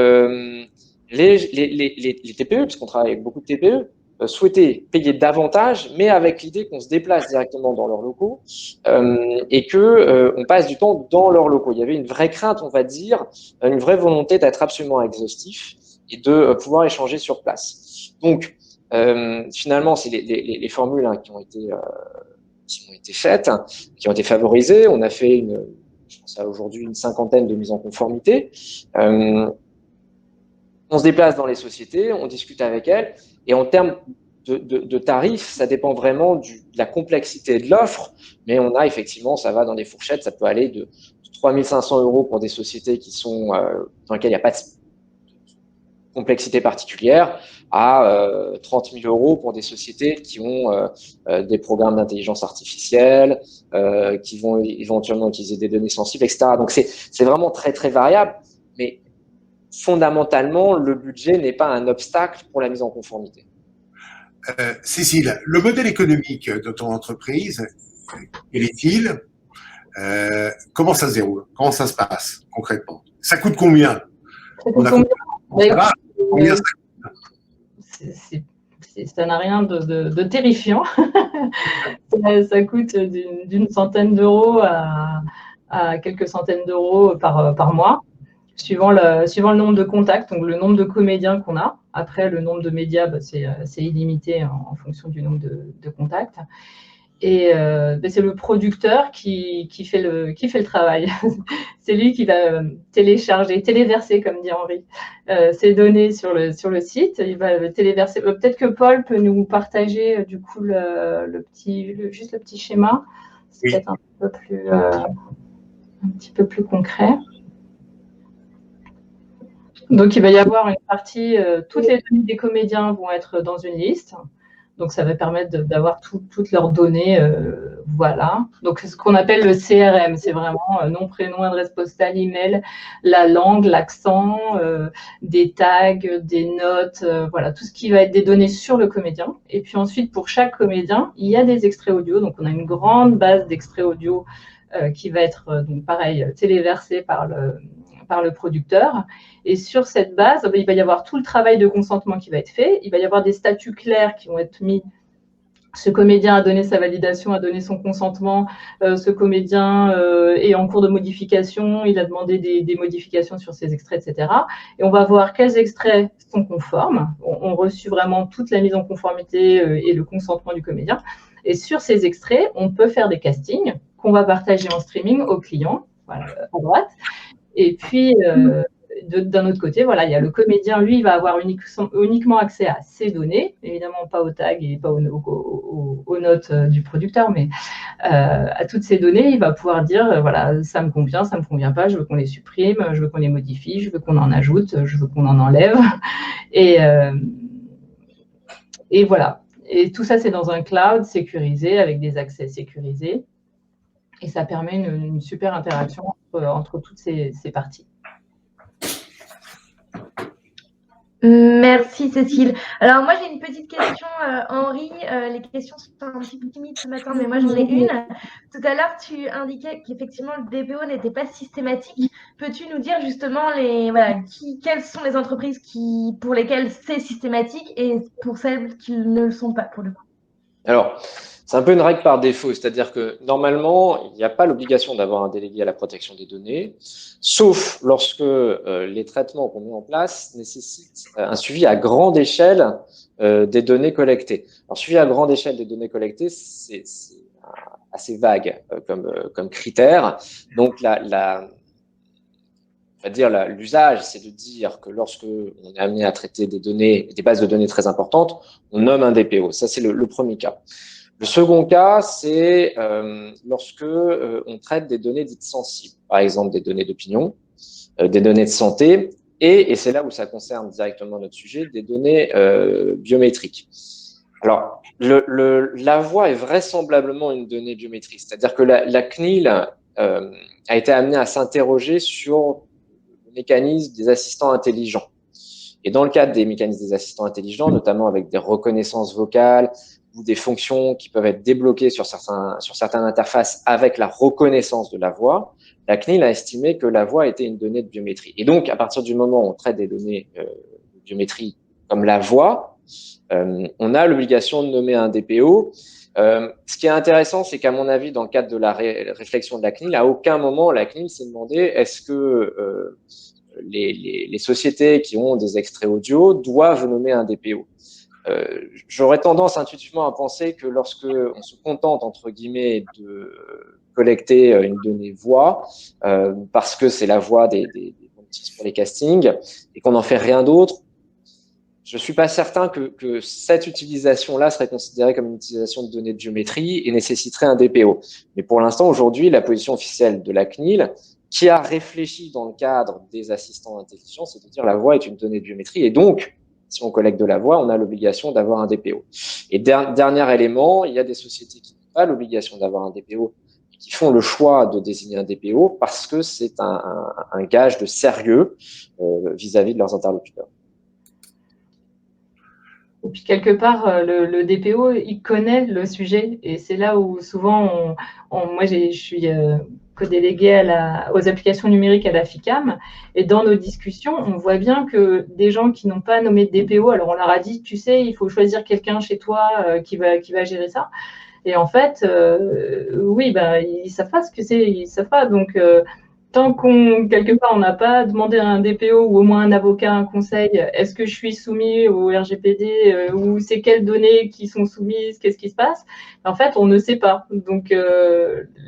[SPEAKER 5] les TPE, puisqu'on travaille avec beaucoup de TPE, souhaitaient payer davantage, mais avec l'idée qu'on se déplace directement dans leurs locaux et qu'on passe du temps dans leurs locaux. Il y avait une vraie crainte, on va dire, une vraie volonté d'être absolument exhaustif et de pouvoir échanger sur place. Donc, finalement, c'est les formules qui ont été faites, qui ont été favorisées. On a fait je pense à aujourd'hui une cinquantaine de mises en conformité. On se déplace dans les sociétés, on discute avec elles, et en termes de tarifs, ça dépend vraiment de la complexité de l'offre, mais on a effectivement, ça va dans des fourchettes, ça peut aller de 3500 € pour des sociétés qui sont dans lesquelles il n'y a pas de complexité particulière, à 30 000 € pour des sociétés qui ont des programmes d'intelligence artificielle, qui vont éventuellement utiliser des données sensibles, etc. Donc, c'est vraiment très, très variable, mais fondamentalement, le budget n'est pas un obstacle pour la mise en conformité.
[SPEAKER 1] Cécile, le modèle économique de ton entreprise, quel est-il? Comment ça se déroule? Comment ça se passe concrètement? Ça coûte combien?
[SPEAKER 4] Ça n'a rien de terrifiant. Ça coûte d'une centaine d'euros à quelques centaines d'euros par mois, suivant le nombre de contacts, donc le nombre de comédiens qu'on a. Après, le nombre de médias, c'est illimité en fonction du nombre de contacts. Et c'est le producteur qui fait le travail. C'est lui qui va téléverser, comme dit Henri, ces données sur le site. Il va le téléverser. Peut-être que Paul peut nous partager du coup juste le petit schéma. C'est peut-être un petit peu plus concret. Donc, il va y avoir une partie, toutes les données des comédiens vont être dans une liste. Donc, ça va permettre d'avoir toutes leurs données. Voilà. Donc, ce qu'on appelle le CRM, c'est vraiment nom, prénom, adresse postale, email, la langue, l'accent, des tags, des notes, voilà, tout ce qui va être des données sur le comédien. Et puis ensuite, pour chaque comédien, il y a des extraits audio. Donc, on a une grande base d'extraits audio qui va être, donc pareil, téléversée par le producteur. Et sur cette base, il va y avoir tout le travail de consentement qui va être fait. Il va y avoir des statuts clairs qui vont être mis. Ce comédien a donné sa validation, a donné son consentement. Ce comédien est en cours de modification. Il a demandé des modifications sur ses extraits, etc. Et on va voir quels extraits sont conformes. On reçu vraiment toute la mise en conformité et le consentement du comédien. Et sur ces extraits, on peut faire des castings qu'on va partager en streaming aux clients, voilà, à droite. Et puis, d'un autre côté, voilà, il y a le comédien, lui, il va avoir uniquement accès à ses données, évidemment pas aux tags et pas aux notes du producteur, mais à toutes ces données, il va pouvoir dire, voilà, ça me convient pas, je veux qu'on les supprime, je veux qu'on les modifie, je veux qu'on en ajoute, je veux qu'on en enlève. Et voilà. Et tout ça, c'est dans un cloud sécurisé, avec des accès sécurisés. Et ça permet une super interaction entre toutes ces parties.
[SPEAKER 2] Merci Cécile. Alors moi j'ai une petite question, Henri. Les questions sont un petit peu timides ce matin, mais moi j'en ai une. Tout à l'heure tu indiquais qu'effectivement le DPO n'était pas systématique. Peux-tu nous dire justement quelles sont les entreprises pour lesquelles c'est systématique et pour celles qui ne le sont pas pour le coup?
[SPEAKER 5] Alors, c'est un peu une règle par défaut, c'est-à-dire que normalement, il n'y a pas l'obligation d'avoir un délégué à la protection des données, sauf lorsque les traitements qu'on met en place nécessitent un suivi à grande échelle des données collectées. Alors, suivi à grande échelle des données collectées, c'est assez vague comme critère. Donc, l'usage, c'est de dire que lorsque on est amené à traiter des bases de données très importantes, on nomme un DPO. Ça, c'est le premier cas. Le second cas, c'est lorsque on traite des données dites sensibles, par exemple des données d'opinion, des données de santé, et c'est là où ça concerne directement notre sujet, des données biométriques. Alors, la voix est vraisemblablement une donnée biométrique, c'est-à-dire que la CNIL a été amenée à s'interroger sur le mécanisme des assistants intelligents. Et dans le cadre des mécanismes des assistants intelligents, notamment avec des reconnaissances vocales ou des fonctions qui peuvent être débloquées sur certaines interfaces avec la reconnaissance de la voix, la CNIL a estimé que la voix était une donnée de biométrie. Et donc, à partir du moment où on traite des données de biométrie comme la voix, on a l'obligation de nommer un DPO. Ce qui est intéressant, c'est qu'à mon avis, dans le cadre de la réflexion de la CNIL, à aucun moment la CNIL s'est demandé est-ce que les sociétés qui ont des extraits audio doivent nommer un DPO. J'aurais tendance intuitivement à penser que lorsque on se contente, entre guillemets, de collecter une donnée voix, parce que c'est la voix des pour les castings, et qu'on n'en fait rien d'autre, je ne suis pas certain que cette utilisation-là serait considérée comme une utilisation de données de biométrie et nécessiterait un DPO. Mais pour l'instant, aujourd'hui, la position officielle de la CNIL, qui a réfléchi dans le cadre des assistants intelligents, c'est de dire la voix est une donnée de biométrie, et donc, si on collecte de la voix, on a l'obligation d'avoir un DPO. Et dernier élément, il y a des sociétés qui n'ont pas l'obligation d'avoir un DPO, et qui font le choix de désigner un DPO parce que c'est un gage de sérieux vis-à-vis de leurs interlocuteurs.
[SPEAKER 4] Et puis, quelque part, le DPO, il connaît le sujet. Et c'est là où, souvent, moi, je suis co-déléguée aux applications numériques à la FICAM. Et dans nos discussions, on voit bien que des gens qui n'ont pas nommé de DPO, alors on leur a dit, tu sais, il faut choisir quelqu'un chez toi qui va gérer ça. Et en fait, oui, ils ne savent pas ce que c'est, ils ne savent pas. Donc, tant quelque part, on n'a pas demandé à un DPO ou au moins un avocat un conseil, est-ce que je suis soumis au RGPD ou c'est quelles données qui sont soumises, qu'est-ce qui se passe? En fait, on ne sait pas. Donc,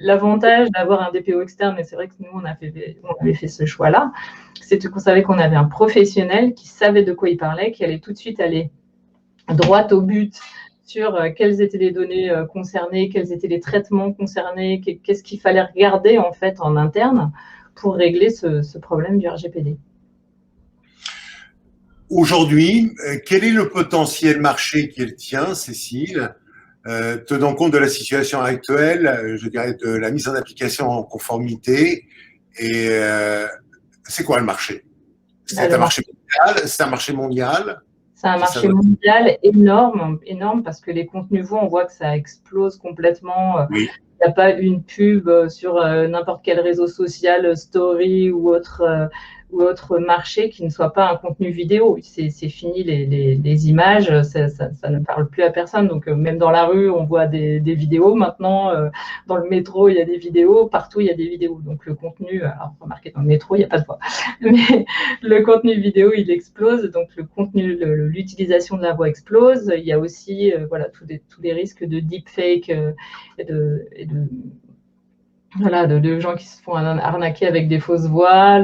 [SPEAKER 4] l'avantage d'avoir un DPO externe, et c'est vrai que nous, on avait fait ce choix-là, c'est qu'on savait qu'on avait un professionnel qui savait de quoi il parlait, qui allait tout de suite aller droit au but sur quelles étaient les données concernées, quels étaient les traitements concernés, qu'est-ce qu'il fallait regarder en fait en interne pour régler ce problème du RGPD.
[SPEAKER 1] Aujourd'hui, quel est le potentiel marché qui est le tien, Cécile, tenant compte de la situation actuelle, je dirais de la mise en application en conformité, et c'est quoi le marché? C'est un marché mondial? C'est un marché mondial?
[SPEAKER 4] C'est un marché mondial énorme, énorme, parce que les contenus on voit que ça explose complètement.
[SPEAKER 1] Oui.
[SPEAKER 4] Il n'y a pas une pub sur n'importe quel réseau social, story ou autre marché qui ne soit pas un contenu vidéo. C'est fini les images, ça ne parle plus à personne. Donc, même dans la rue, on voit des vidéos. Maintenant, dans le métro, il y a des vidéos. Partout, il y a des vidéos. Donc, le contenu, alors, remarquez, dans le métro, il n'y a pas de voix. Mais le contenu vidéo, il explose. Donc, le contenu, l'utilisation de la voix explose. Il y a aussi, voilà, tous les risques de deepfake et de gens qui se font arnaquer avec des fausses voix,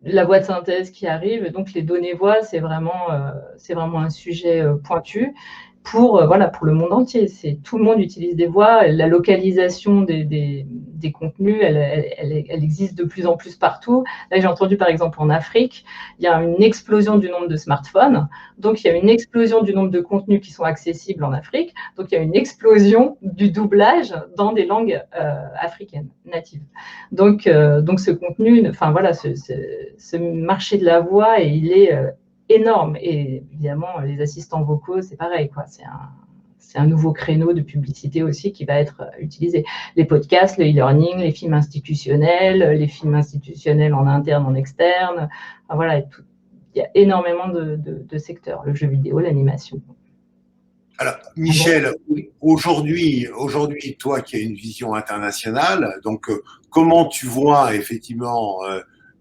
[SPEAKER 4] la voix de synthèse qui arrive. Donc, les données voix, c'est vraiment un sujet pointu pour le monde entier. Tout le monde utilise des voix. La localisation des contenus, elle existe de plus en plus partout. Là, j'ai entendu, par exemple, en Afrique, il y a une explosion du nombre de smartphones. Donc, il y a une explosion du nombre de contenus qui sont accessibles en Afrique. Donc, il y a une explosion du doublage dans des langues africaines natives. Donc, ce contenu, ce marché de la voix, il est énorme. Et évidemment, les assistants vocaux, c'est pareil, quoi. C'est un nouveau créneau de publicité aussi qui va être utilisé. Les podcasts, le e-learning, les films institutionnels en interne, en externe. Enfin, voilà, il y a énormément de secteurs, le jeu vidéo, l'animation.
[SPEAKER 1] Alors, Michel, aujourd'hui, toi qui as une vision internationale, donc comment tu vois effectivement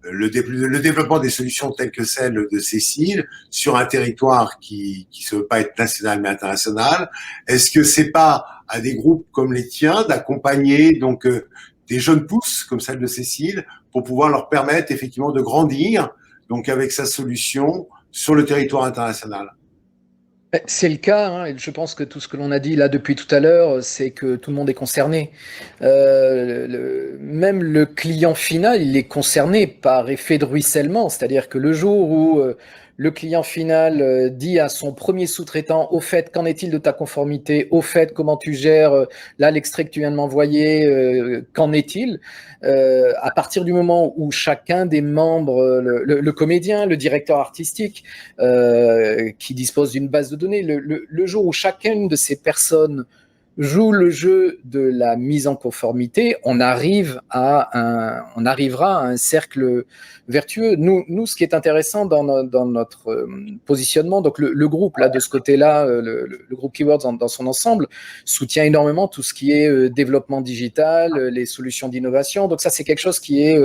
[SPEAKER 1] le développement des solutions telles que celle de Cécile sur un territoire qui se veut pas être national mais international? Est-ce que c'est pas à des groupes comme les tiens d'accompagner donc des jeunes pousses comme celle de Cécile pour pouvoir leur permettre effectivement de grandir donc avec sa solution sur le territoire international?
[SPEAKER 3] C'est le cas, hein, et je pense que tout ce que l'on a dit là depuis tout à l'heure, c'est que tout le monde est concerné. Même le client final, il est concerné par effet de ruissellement, c'est-à-dire que le jour où le client final dit à son premier sous-traitant, au fait, qu'en est-il de ta conformité? Au fait, comment tu gères là l'extrait que tu viens de m'envoyer? Qu'en est-il? À partir du moment où chacun des membres, le comédien, le directeur artistique, qui dispose d'une base de données, le jour où chacune de ces personnes joue le jeu de la mise en conformité, on arrivera à un cercle vertueux. Nous, ce qui est intéressant dans notre positionnement, donc le groupe là de ce côté-là, le groupe Keywords dans son ensemble soutient énormément tout ce qui est développement digital, les solutions d'innovation. Donc ça, c'est quelque chose qui est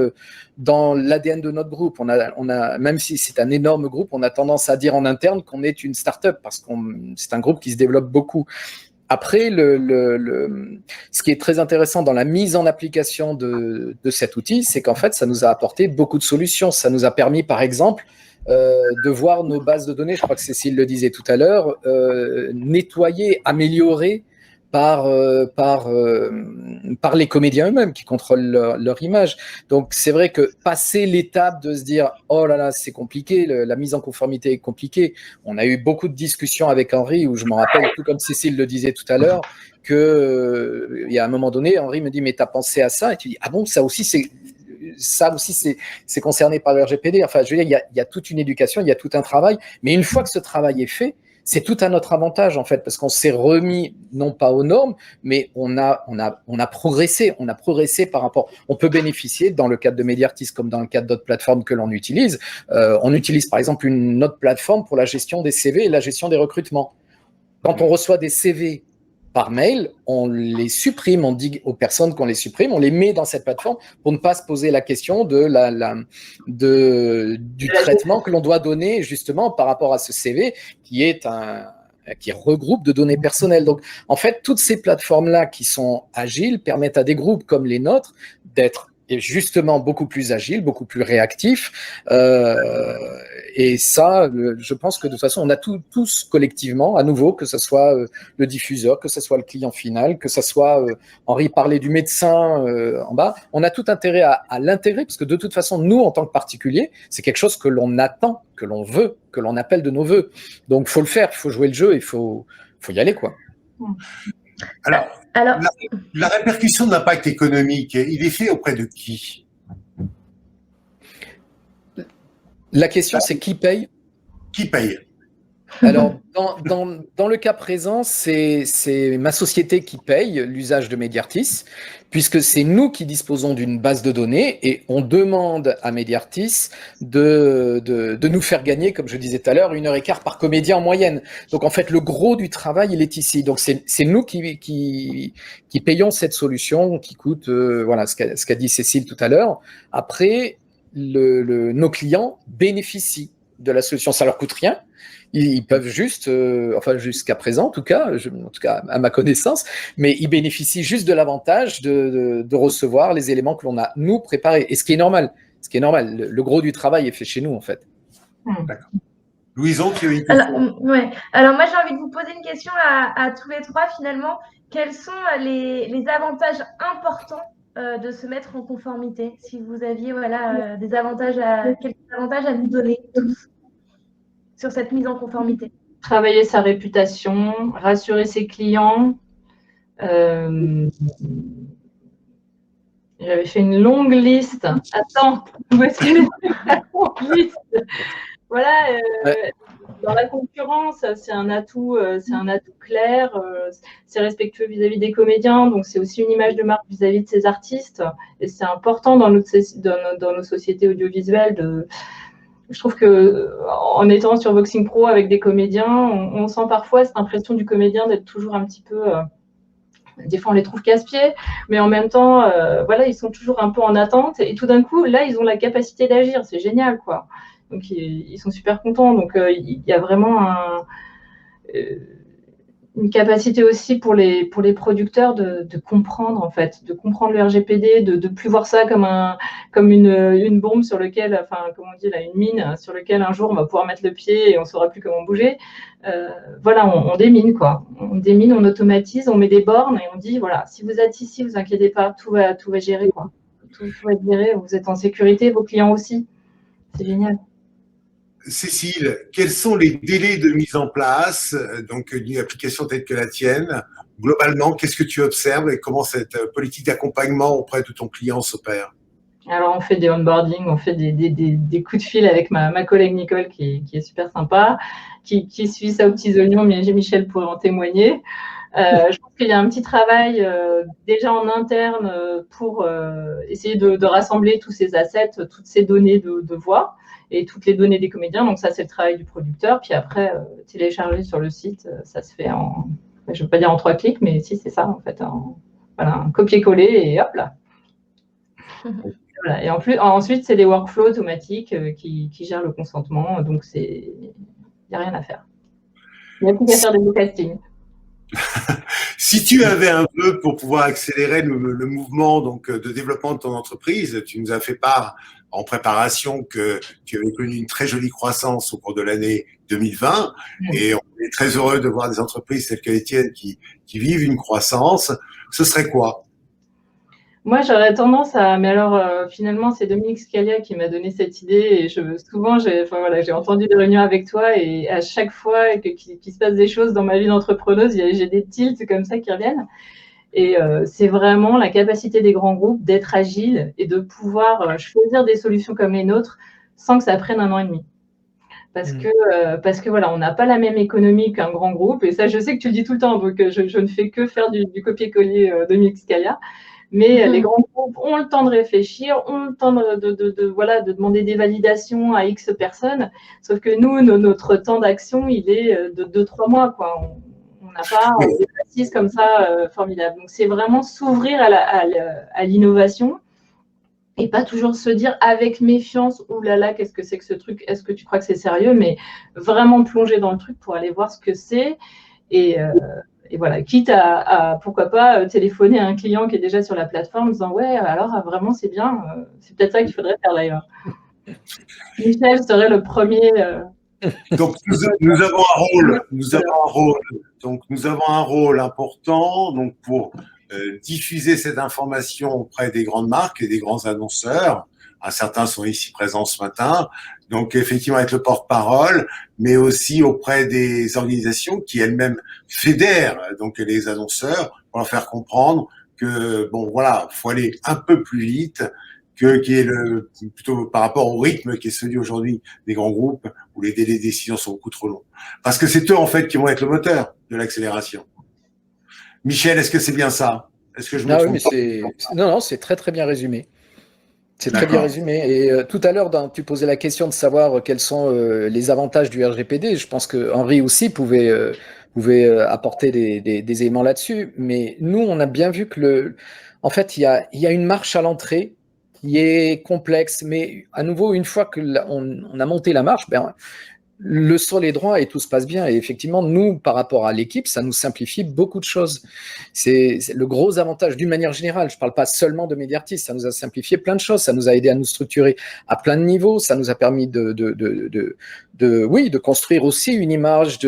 [SPEAKER 3] dans l'ADN de notre groupe. On a, même si c'est un énorme groupe, on a tendance à dire en interne qu'on est une start-up parce que c'est un groupe qui se développe beaucoup. Après, ce qui est très intéressant dans la mise en application de cet outil, c'est qu'en fait, ça nous a apporté beaucoup de solutions. Ça nous a permis, par exemple, de voir nos bases de données, je crois que Cécile le disait tout à l'heure, nettoyées, améliorées par les comédiens eux-mêmes qui contrôlent leur image. Donc, c'est vrai que passer l'étape de se dire « Oh là là, c'est compliqué, la mise en conformité est compliquée », on a eu beaucoup de discussions avec Henri où je me rappelle, tout comme Cécile le disait tout à l'heure, qu'il y a un moment donné, Henri me dit « Mais t'as pensé à ça ?» Et tu dis « Ah bon, ça aussi, c'est concerné par le RGPD ». Enfin, je veux dire, il y a toute une éducation, il y a tout un travail. Mais une fois que ce travail est fait, c'est tout à notre avantage, en fait, parce qu'on s'est remis, non pas aux normes, mais on a progressé. On a progressé par rapport. On peut bénéficier, dans le cadre de Mediartis, comme dans le cadre d'autres plateformes que l'on utilise. On utilise, par exemple, une autre plateforme pour la gestion des CV et la gestion des recrutements. Quand on reçoit des CV par mail, on les supprime, on dit aux personnes qu'on les supprime, on les met dans cette plateforme pour ne pas se poser la question du traitement que l'on doit donner justement par rapport à ce CV qui regroupe de données personnelles. Donc, en fait, toutes ces plateformes-là qui sont agiles permettent à des groupes comme les nôtres d'être justement beaucoup plus agiles, beaucoup plus réactifs. Et ça, je pense que de toute façon, on a tous collectivement, à nouveau, que ce soit le diffuseur, que ce soit le client final, que ce soit, Henri parlait du médecin en bas, on a tout intérêt à l'intégrer, parce que de toute façon, nous, en tant que particuliers, c'est quelque chose que l'on attend, que l'on veut, que l'on appelle de nos voeux. Donc, il faut le faire, il faut jouer le jeu, il faut y aller, quoi.
[SPEAKER 1] Alors, la répercussion de l'impact économique, il est fait auprès de qui?
[SPEAKER 3] La question, c'est qui paye?
[SPEAKER 1] Qui paye?
[SPEAKER 3] Alors, dans le cas présent, c'est ma société qui paye l'usage de Mediartis, puisque c'est nous qui disposons d'une base de données et on demande à Mediartis de nous faire gagner, comme je disais tout à l'heure, 1h15 par comédien en moyenne. Donc, en fait, le gros du travail, il est ici. Donc, c'est nous qui payons cette solution qui coûte, voilà, ce qu'a dit Cécile tout à l'heure. Après, nos clients bénéficient de la solution. Ça leur coûte rien. Ils peuvent juste, enfin jusqu'à présent en tout cas à ma connaissance, mais ils bénéficient juste de l'avantage de recevoir les éléments que l'on a nous préparés. Et ce qui est normal, le gros du travail est fait chez nous en fait.
[SPEAKER 1] D'accord. Louison, tu as une
[SPEAKER 2] question? Alors moi j'ai envie de vous poser une question à tous les trois finalement. Quels sont les avantages importants de se mettre en conformité? Si vous aviez quelques avantages à nous donner tous sur cette mise en conformité.
[SPEAKER 4] Travailler sa réputation, rassurer ses clients. J'avais fait une longue liste. Attends, où est-ce qu'elle est la longue liste? Voilà, dans la concurrence, c'est un atout clair. C'est respectueux vis-à-vis des comédiens, donc c'est aussi une image de marque vis-à-vis de ces artistes. Et c'est important dans nos sociétés audiovisuelles je trouve que en étant sur Voxing Pro avec des comédiens, on sent parfois cette impression du comédien d'être toujours un petit peu. Des fois, on les trouve casse-pieds, mais en même temps, voilà, ils sont toujours un peu en attente. Et tout d'un coup, là, ils ont la capacité d'agir. C'est génial, quoi. Donc, ils sont super contents. Donc, il y a vraiment une capacité aussi pour les producteurs de comprendre en fait, de comprendre le RGPD, de plus voir ça comme une bombe sur lequel, enfin comment on dit là, une mine sur lequel un jour on va pouvoir mettre le pied et on saura plus comment bouger. Voilà, on démine quoi, on démine, on automatise, on met des bornes et on dit voilà, si vous êtes ici, vous inquiétez pas, tout va gérer quoi, tout va être géré, vous êtes en sécurité, vos clients aussi, c'est génial.
[SPEAKER 1] Cécile, quels sont les délais de mise en place d'une application telle que la tienne? Globalement, qu'est-ce que tu observes et comment cette politique d'accompagnement auprès de ton client s'opère?
[SPEAKER 4] Alors, on fait des onboarding, on fait des coups de fil avec ma collègue Nicole qui est super sympa, qui suit ça aux petits oignons, mais Michel pourrait en témoigner. Je pense qu'il y a un petit travail déjà en interne pour essayer de rassembler tous ces assets, toutes ces données de voix et toutes les données des comédiens. Donc ça, c'est le travail du producteur. Puis après, télécharger sur le site, ça se fait je ne veux pas dire en 3 clics, mais si, c'est ça, en fait. Voilà, un copier-coller et hop là. Voilà. Et ensuite, c'est des workflows automatiques qui gèrent le consentement. Donc, il n'y a rien à faire. Il n'y a plus qu'à faire des castings.
[SPEAKER 1] Si tu avais un vœu pour pouvoir accélérer le mouvement de développement de ton entreprise, tu nous as fait part en préparation que tu avais connu une très jolie croissance au cours de l'année 2020 et on est très heureux de voir des entreprises telles que les tiennes qui vivent une croissance. Ce serait quoi?
[SPEAKER 4] Moi, j'aurais tendance mais alors, finalement, c'est Dominique Scalia qui m'a donné cette idée. Et souvent, j'ai entendu des réunions avec toi et à chaque fois qu'il se passe des choses dans ma vie d'entrepreneuse, j'ai des tilts comme ça qui reviennent. Et c'est vraiment la capacité des grands groupes d'être agiles et de pouvoir choisir des solutions comme les nôtres sans que ça prenne 1 an et demi. Parce que voilà, on n'a pas la même économie qu'un grand groupe. Et ça, je sais que tu le dis tout le temps, donc je ne fais que faire du copier-coller Dominique Scalia. Mais les grands groupes ont le temps de réfléchir, ont le temps de demander des validations à X personnes. Sauf que nous, notre temps d'action, il est de 2-3 mois, quoi. On n'a pas des assises comme ça formidables. Donc, c'est vraiment s'ouvrir à l'innovation et pas toujours se dire avec méfiance, oh là là, qu'est-ce que c'est que ce truc? Est-ce que tu crois que c'est sérieux? Mais vraiment plonger dans le truc pour aller voir ce que c'est. Et voilà, quitte à pourquoi pas téléphoner à un client qui est déjà sur la plateforme en disant ouais, alors vraiment c'est bien, c'est peut-être ça qu'il faudrait faire d'ailleurs. Michel serait le premier.
[SPEAKER 1] Donc nous avons un rôle, donc nous avons un rôle important donc pour diffuser cette information auprès des grandes marques et des grands annonceurs. Certains sont ici présents ce matin, donc effectivement être le porte-parole, mais aussi auprès des organisations qui elles-mêmes fédèrent donc les annonceurs pour leur faire comprendre que bon voilà, faut aller un peu plus vite qui est plutôt par rapport au rythme qui est celui aujourd'hui des grands groupes où les délais de décision sont beaucoup trop longs. Parce que c'est eux en fait qui vont être le moteur de l'accélération. Michel, est-ce que c'est bien ça? Est-ce que je me trompe?
[SPEAKER 3] Non, c'est très très bien résumé. C'est très bien résumé. Et tout à l'heure, tu posais la question de savoir quels sont les avantages du RGPD. Je pense que Henri aussi pouvait apporter des éléments là-dessus. Mais nous, on a bien vu que en fait, il y a une marche à l'entrée qui est complexe. Mais à nouveau, une fois qu'on a monté la marche, le sol est droit et tout se passe bien. Et effectivement, nous, par rapport à l'équipe, ça nous simplifie beaucoup de choses. C'est le gros avantage d'une manière générale. Je ne parle pas seulement de Mediartis, ça nous a simplifié plein de choses. Ça nous a aidé à nous structurer à plein de niveaux. Ça nous a permis de construire aussi une image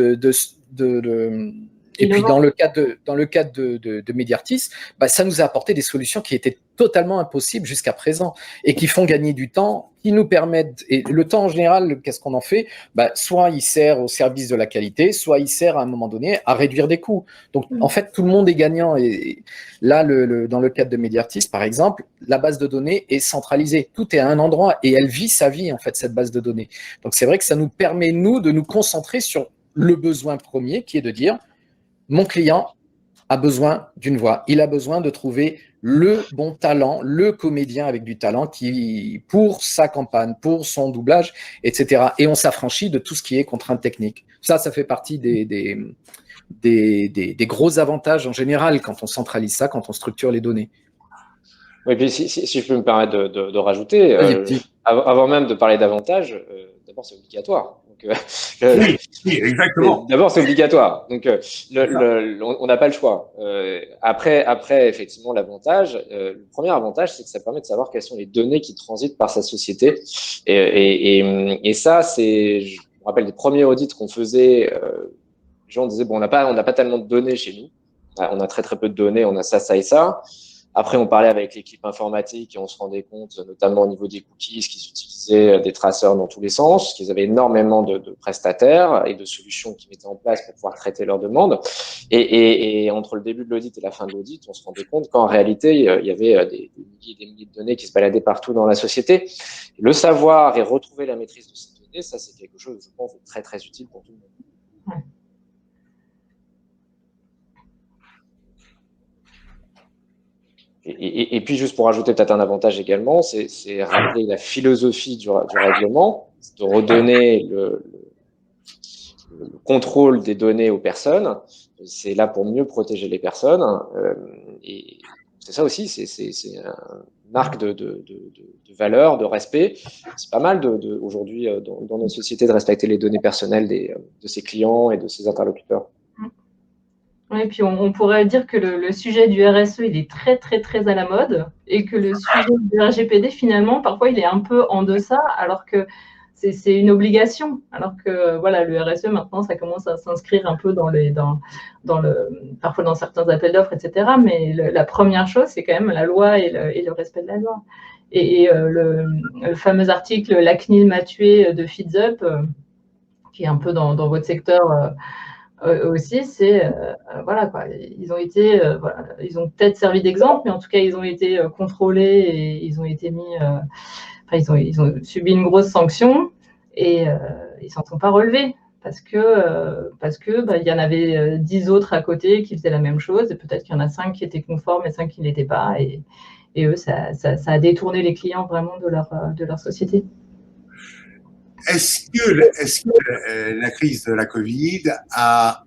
[SPEAKER 3] et puis dans le cadre de Mediartis, ça nous a apporté des solutions qui étaient totalement impossibles jusqu'à présent et qui font gagner du temps, qui nous permettent, et le temps en général, qu'est-ce qu'on en fait? Soit il sert au service de la qualité, soit il sert à un moment donné à réduire des coûts. Donc en fait, tout le monde est gagnant. Et là, dans le cadre de Mediartis, par exemple, la base de données est centralisée. Tout est à un endroit et elle vit sa vie, en fait, cette base de données. Donc c'est vrai que ça nous permet, nous, de nous concentrer sur le besoin premier, qui est de dire mon client a besoin d'une voix. Il a besoin de trouver le bon talent, le comédien avec du talent pour sa campagne, pour son doublage, etc. Et on s'affranchit de tout ce qui est contrainte technique. Ça fait partie des gros avantages en général quand on centralise ça, quand on structure les données.
[SPEAKER 5] Oui, puis si je peux me permettre de rajouter, avant même de parler d'avantages, d'abord c'est obligatoire. Donc,
[SPEAKER 1] oui, exactement.
[SPEAKER 5] D'abord, c'est obligatoire. Donc, on n'a pas le choix. Après, effectivement, l'avantage, le premier avantage, c'est que ça permet de savoir quelles sont les données qui transitent par sa société. Et ça, je me rappelle des premiers audits qu'on faisait. Les gens disaient, bon, on n'a pas tellement de données chez nous. On a très, très peu de données. On a ça, ça et ça. Après, on parlait avec l'équipe informatique et on se rendait compte, notamment au niveau des cookies, qu'ils utilisaient des traceurs dans tous les sens, qu'ils avaient énormément de prestataires et de solutions qu'ils mettaient en place pour pouvoir traiter leurs demandes. Et entre le début de l'audit et la fin de l'audit, on se rendait compte qu'en réalité, il y avait des milliers et des milliers de données qui se baladaient partout dans la société. Le savoir et retrouver la maîtrise de ces données, ça, c'est quelque chose, je pense, de très, très utile pour tout le monde.
[SPEAKER 4] Ouais.
[SPEAKER 5] Et puis, juste pour ajouter peut-être un avantage également, c'est rappeler la philosophie du règlement, de redonner le contrôle des données aux personnes. C'est là pour mieux protéger les personnes. Et c'est ça aussi, c'est un marque de valeur, de respect. C'est pas mal aujourd'hui dans notre société de respecter les données personnelles de ses clients et de ses interlocuteurs.
[SPEAKER 4] Et puis, on pourrait dire que le sujet du RSE, il est très, très, très à la mode et que le sujet du RGPD, finalement, parfois, il est un peu en deçà, alors que c'est une obligation. Alors que, voilà, le RSE, maintenant, ça commence à s'inscrire un peu parfois dans certains appels d'offres, etc. Mais la première chose, c'est quand même la loi et le respect de la loi. Et le fameux article « La CNIL m'a tué » de FeedsUp, qui est un peu dans votre secteur aussi, c'est voilà quoi, ils ont été ils ont peut-être servi d'exemple, mais en tout cas ils ont été contrôlés et ils ont été mis ils ont subi une grosse sanction et ils s'en sont pas relevés parce que il y en avait 10 autres à côté qui faisaient la même chose et peut-être qu'il y en a 5 qui étaient conformes et 5 qui ne l'étaient pas et eux ça a détourné les clients vraiment de leur société.
[SPEAKER 1] Est-ce que la crise de la Covid a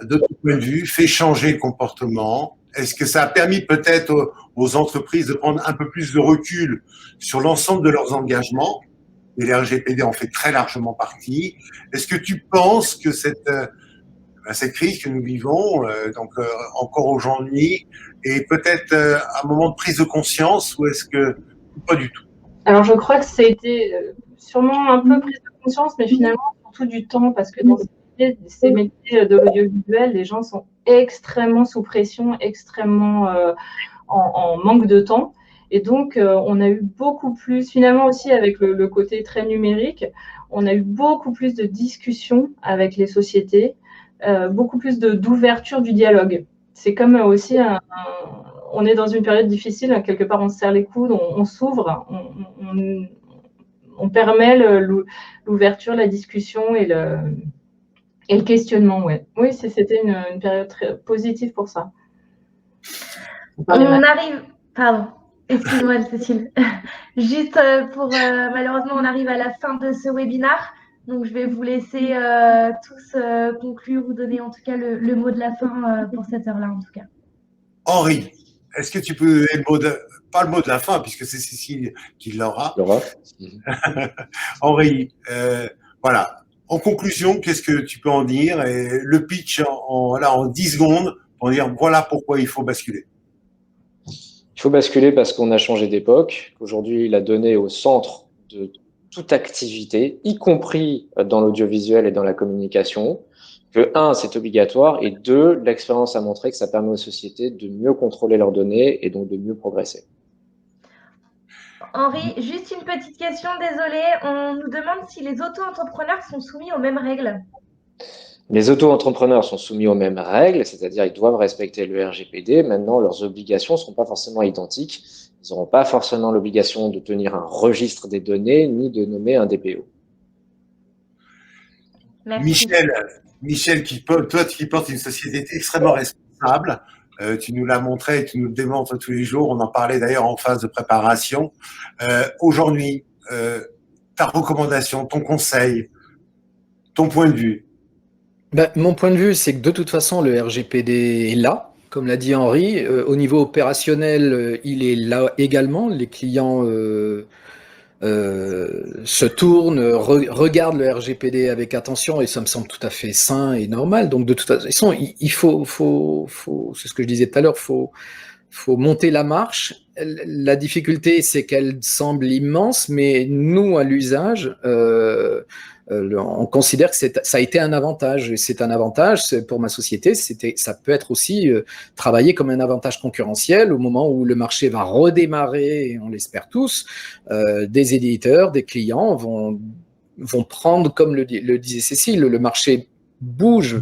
[SPEAKER 1] de ton point de vue, fait changer le comportement? Est-ce que ça a permis peut-être aux entreprises de prendre un peu plus de recul sur l'ensemble de leurs engagements? Et les RGPD en fait très largement partie. Est-ce que tu penses que cette crise que nous vivons, encore aujourd'hui, est peut-être un moment de prise de conscience ou est-ce que pas du tout?
[SPEAKER 4] Alors, je crois que ça a été sûrement un peu prise de conscience, mais finalement, surtout du temps, parce que dans ces métiers de l'audiovisuel, les gens sont extrêmement sous pression, extrêmement en manque de temps. Et donc, on a eu beaucoup plus, finalement aussi avec le côté très numérique, on a eu beaucoup plus de discussions avec les sociétés, beaucoup plus d'ouverture du dialogue. C'est comme aussi on est dans une période difficile, quelque part on se serre les coudes, on s'ouvre, on permet l'ouverture, la discussion et le questionnement. Ouais. Oui, c'était une période très positive pour ça.
[SPEAKER 2] On arrive, pardon, excuse-moi Cécile, juste malheureusement on arrive à la fin de ce webinaire, donc je vais vous laisser tous conclure ou donner en tout cas le mot de la fin pour cette heure-là en tout cas.
[SPEAKER 1] Henri, est-ce que tu peux donner pas le mot de la fin puisque c'est Cécile qui l'aura. Henri, voilà. En conclusion, qu'est-ce que tu peux en dire? Et le pitch en 10 secondes pour dire voilà pourquoi il faut basculer.
[SPEAKER 5] Il faut basculer parce qu'on a changé d'époque. Aujourd'hui, la donnée est au centre de toute activité, y compris dans l'audiovisuel et dans la communication. Que 1, c'est obligatoire, et 2, l'expérience a montré que ça permet aux sociétés de mieux contrôler leurs données et donc de mieux progresser.
[SPEAKER 2] Henri, juste une petite question, désolé. On nous demande si les auto-entrepreneurs sont soumis aux mêmes règles.
[SPEAKER 5] Les auto-entrepreneurs sont soumis aux mêmes règles, c'est-à-dire ils doivent respecter le RGPD. Maintenant, leurs obligations ne seront pas forcément identiques. Ils n'auront pas forcément l'obligation de tenir un registre des données ni de nommer un DPO.
[SPEAKER 2] Merci.
[SPEAKER 1] Michel, toi qui portes une société extrêmement responsable, tu nous l'as montré, tu nous le démontres tous les jours, on en parlait d'ailleurs en phase de préparation. Aujourd'hui, ta recommandation, ton conseil, ton point de vue?
[SPEAKER 3] Mon point de vue, c'est que de toute façon, le RGPD est là. Comme l'a dit Henri, au niveau opérationnel, il est là également. Les clients se tournent, regardent le RGPD avec attention et ça me semble tout à fait sain et normal. Donc de toute façon, il faut c'est ce que je disais tout à l'heure, faut monter la marche. La difficulté, c'est qu'elle semble immense, mais nous, à l'usage, on considère que ça a été un avantage. Et c'est un avantage pour ma société. Ça peut être aussi travaillé comme un avantage concurrentiel au moment où le marché va redémarrer, et on l'espère tous. Des éditeurs, des clients vont prendre, comme le disait Cécile, le marché bouge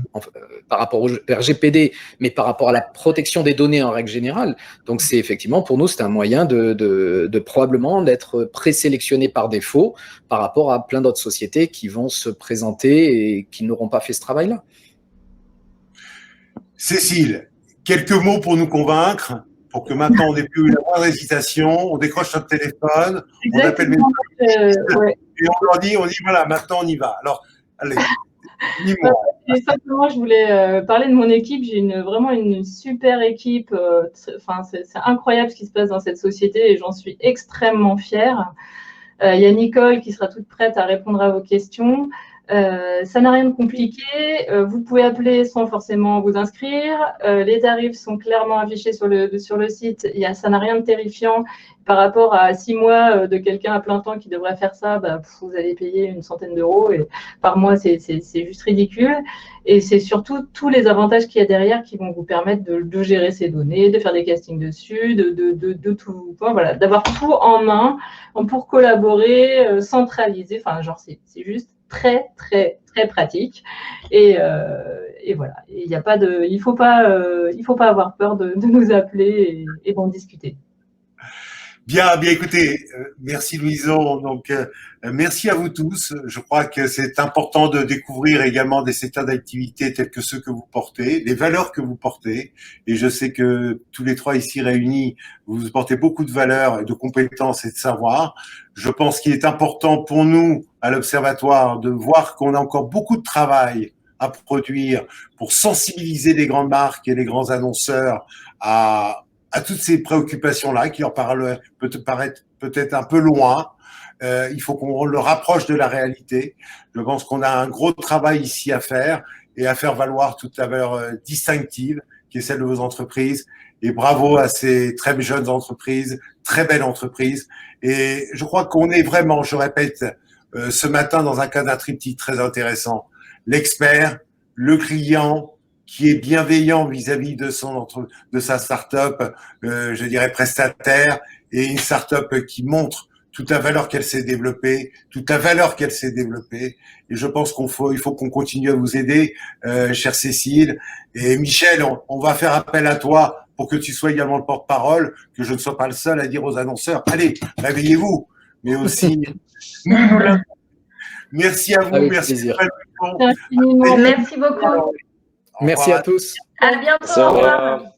[SPEAKER 3] par rapport au RGPD, mais par rapport à la protection des données en règle générale. Donc, c'est effectivement, pour nous, c'est un moyen de probablement d'être présélectionné par défaut par rapport à plein d'autres sociétés qui vont se présenter et qui n'auront pas fait ce travail-là.
[SPEAKER 1] Cécile, quelques mots pour nous convaincre, pour que maintenant on n'ait plus la moindre hésitation, on décroche notre téléphone, on appelle mes et on leur dit voilà, maintenant on y va. Alors, allez.
[SPEAKER 4] Simplement, je voulais parler de mon équipe. J'ai vraiment une super équipe. C'est incroyable ce qui se passe dans cette société et j'en suis extrêmement fière. Il y a Nicole qui sera toute prête à répondre à vos questions. Ça n'a rien de compliqué. Vous pouvez appeler sans forcément vous inscrire. Les tarifs sont clairement affichés sur le site. Ça n'a rien de terrifiant. Par rapport à 6 mois de quelqu'un à plein temps qui devrait faire ça, vous allez payer une centaine d'euros et par mois, c'est juste ridicule. Et c'est surtout tous les avantages qu'il y a derrière qui vont vous permettre de gérer ces données, de faire des castings dessus, de tout, voilà, d'avoir tout en main pour collaborer, centraliser. Enfin, genre, c'est juste très, très, très pratique. Et voilà. Et il faut pas avoir peur de nous appeler et d'en discuter.
[SPEAKER 1] Bien, écoutez, merci Louison. Donc, merci à vous tous. Je crois que c'est important de découvrir également des secteurs d'activité tels que ceux que vous portez, les valeurs que vous portez. Et je sais que tous les trois ici réunis, vous portez beaucoup de valeurs et de compétences et de savoir. Je pense qu'il est important pour nous, à l'Observatoire, de voir qu'on a encore beaucoup de travail à produire pour sensibiliser les grandes marques et les grands annonceurs à toutes ces préoccupations-là qui leur paraître peut-être un peu loin. Il faut qu'on le rapproche de la réalité. Je pense qu'on a un gros travail ici à faire et à faire valoir toute la valeur distinctive qui est celle de vos entreprises. Et bravo à ces très jeunes entreprises, très belles entreprises. Et je crois qu'on est vraiment, je répète, ce matin dans un cas d'un triptyque très intéressant. L'expert, le client qui est bienveillant vis-à-vis de sa start-up, je dirais prestataire, et une start-up qui montre toute la valeur qu'elle s'est développée, toute la valeur qu'elle s'est développée. Et je pense il faut qu'on continue à vous aider, chère Cécile. Et Michel, on va faire appel à toi pour que tu sois également le porte-parole, que je ne sois pas le seul à dire aux annonceurs, allez, réveillez-vous. Mais aussi, merci à vous,
[SPEAKER 3] avec
[SPEAKER 1] merci.
[SPEAKER 3] plaisir.
[SPEAKER 2] Merci beaucoup.
[SPEAKER 3] Merci à tous.
[SPEAKER 2] À bientôt.
[SPEAKER 5] Au revoir.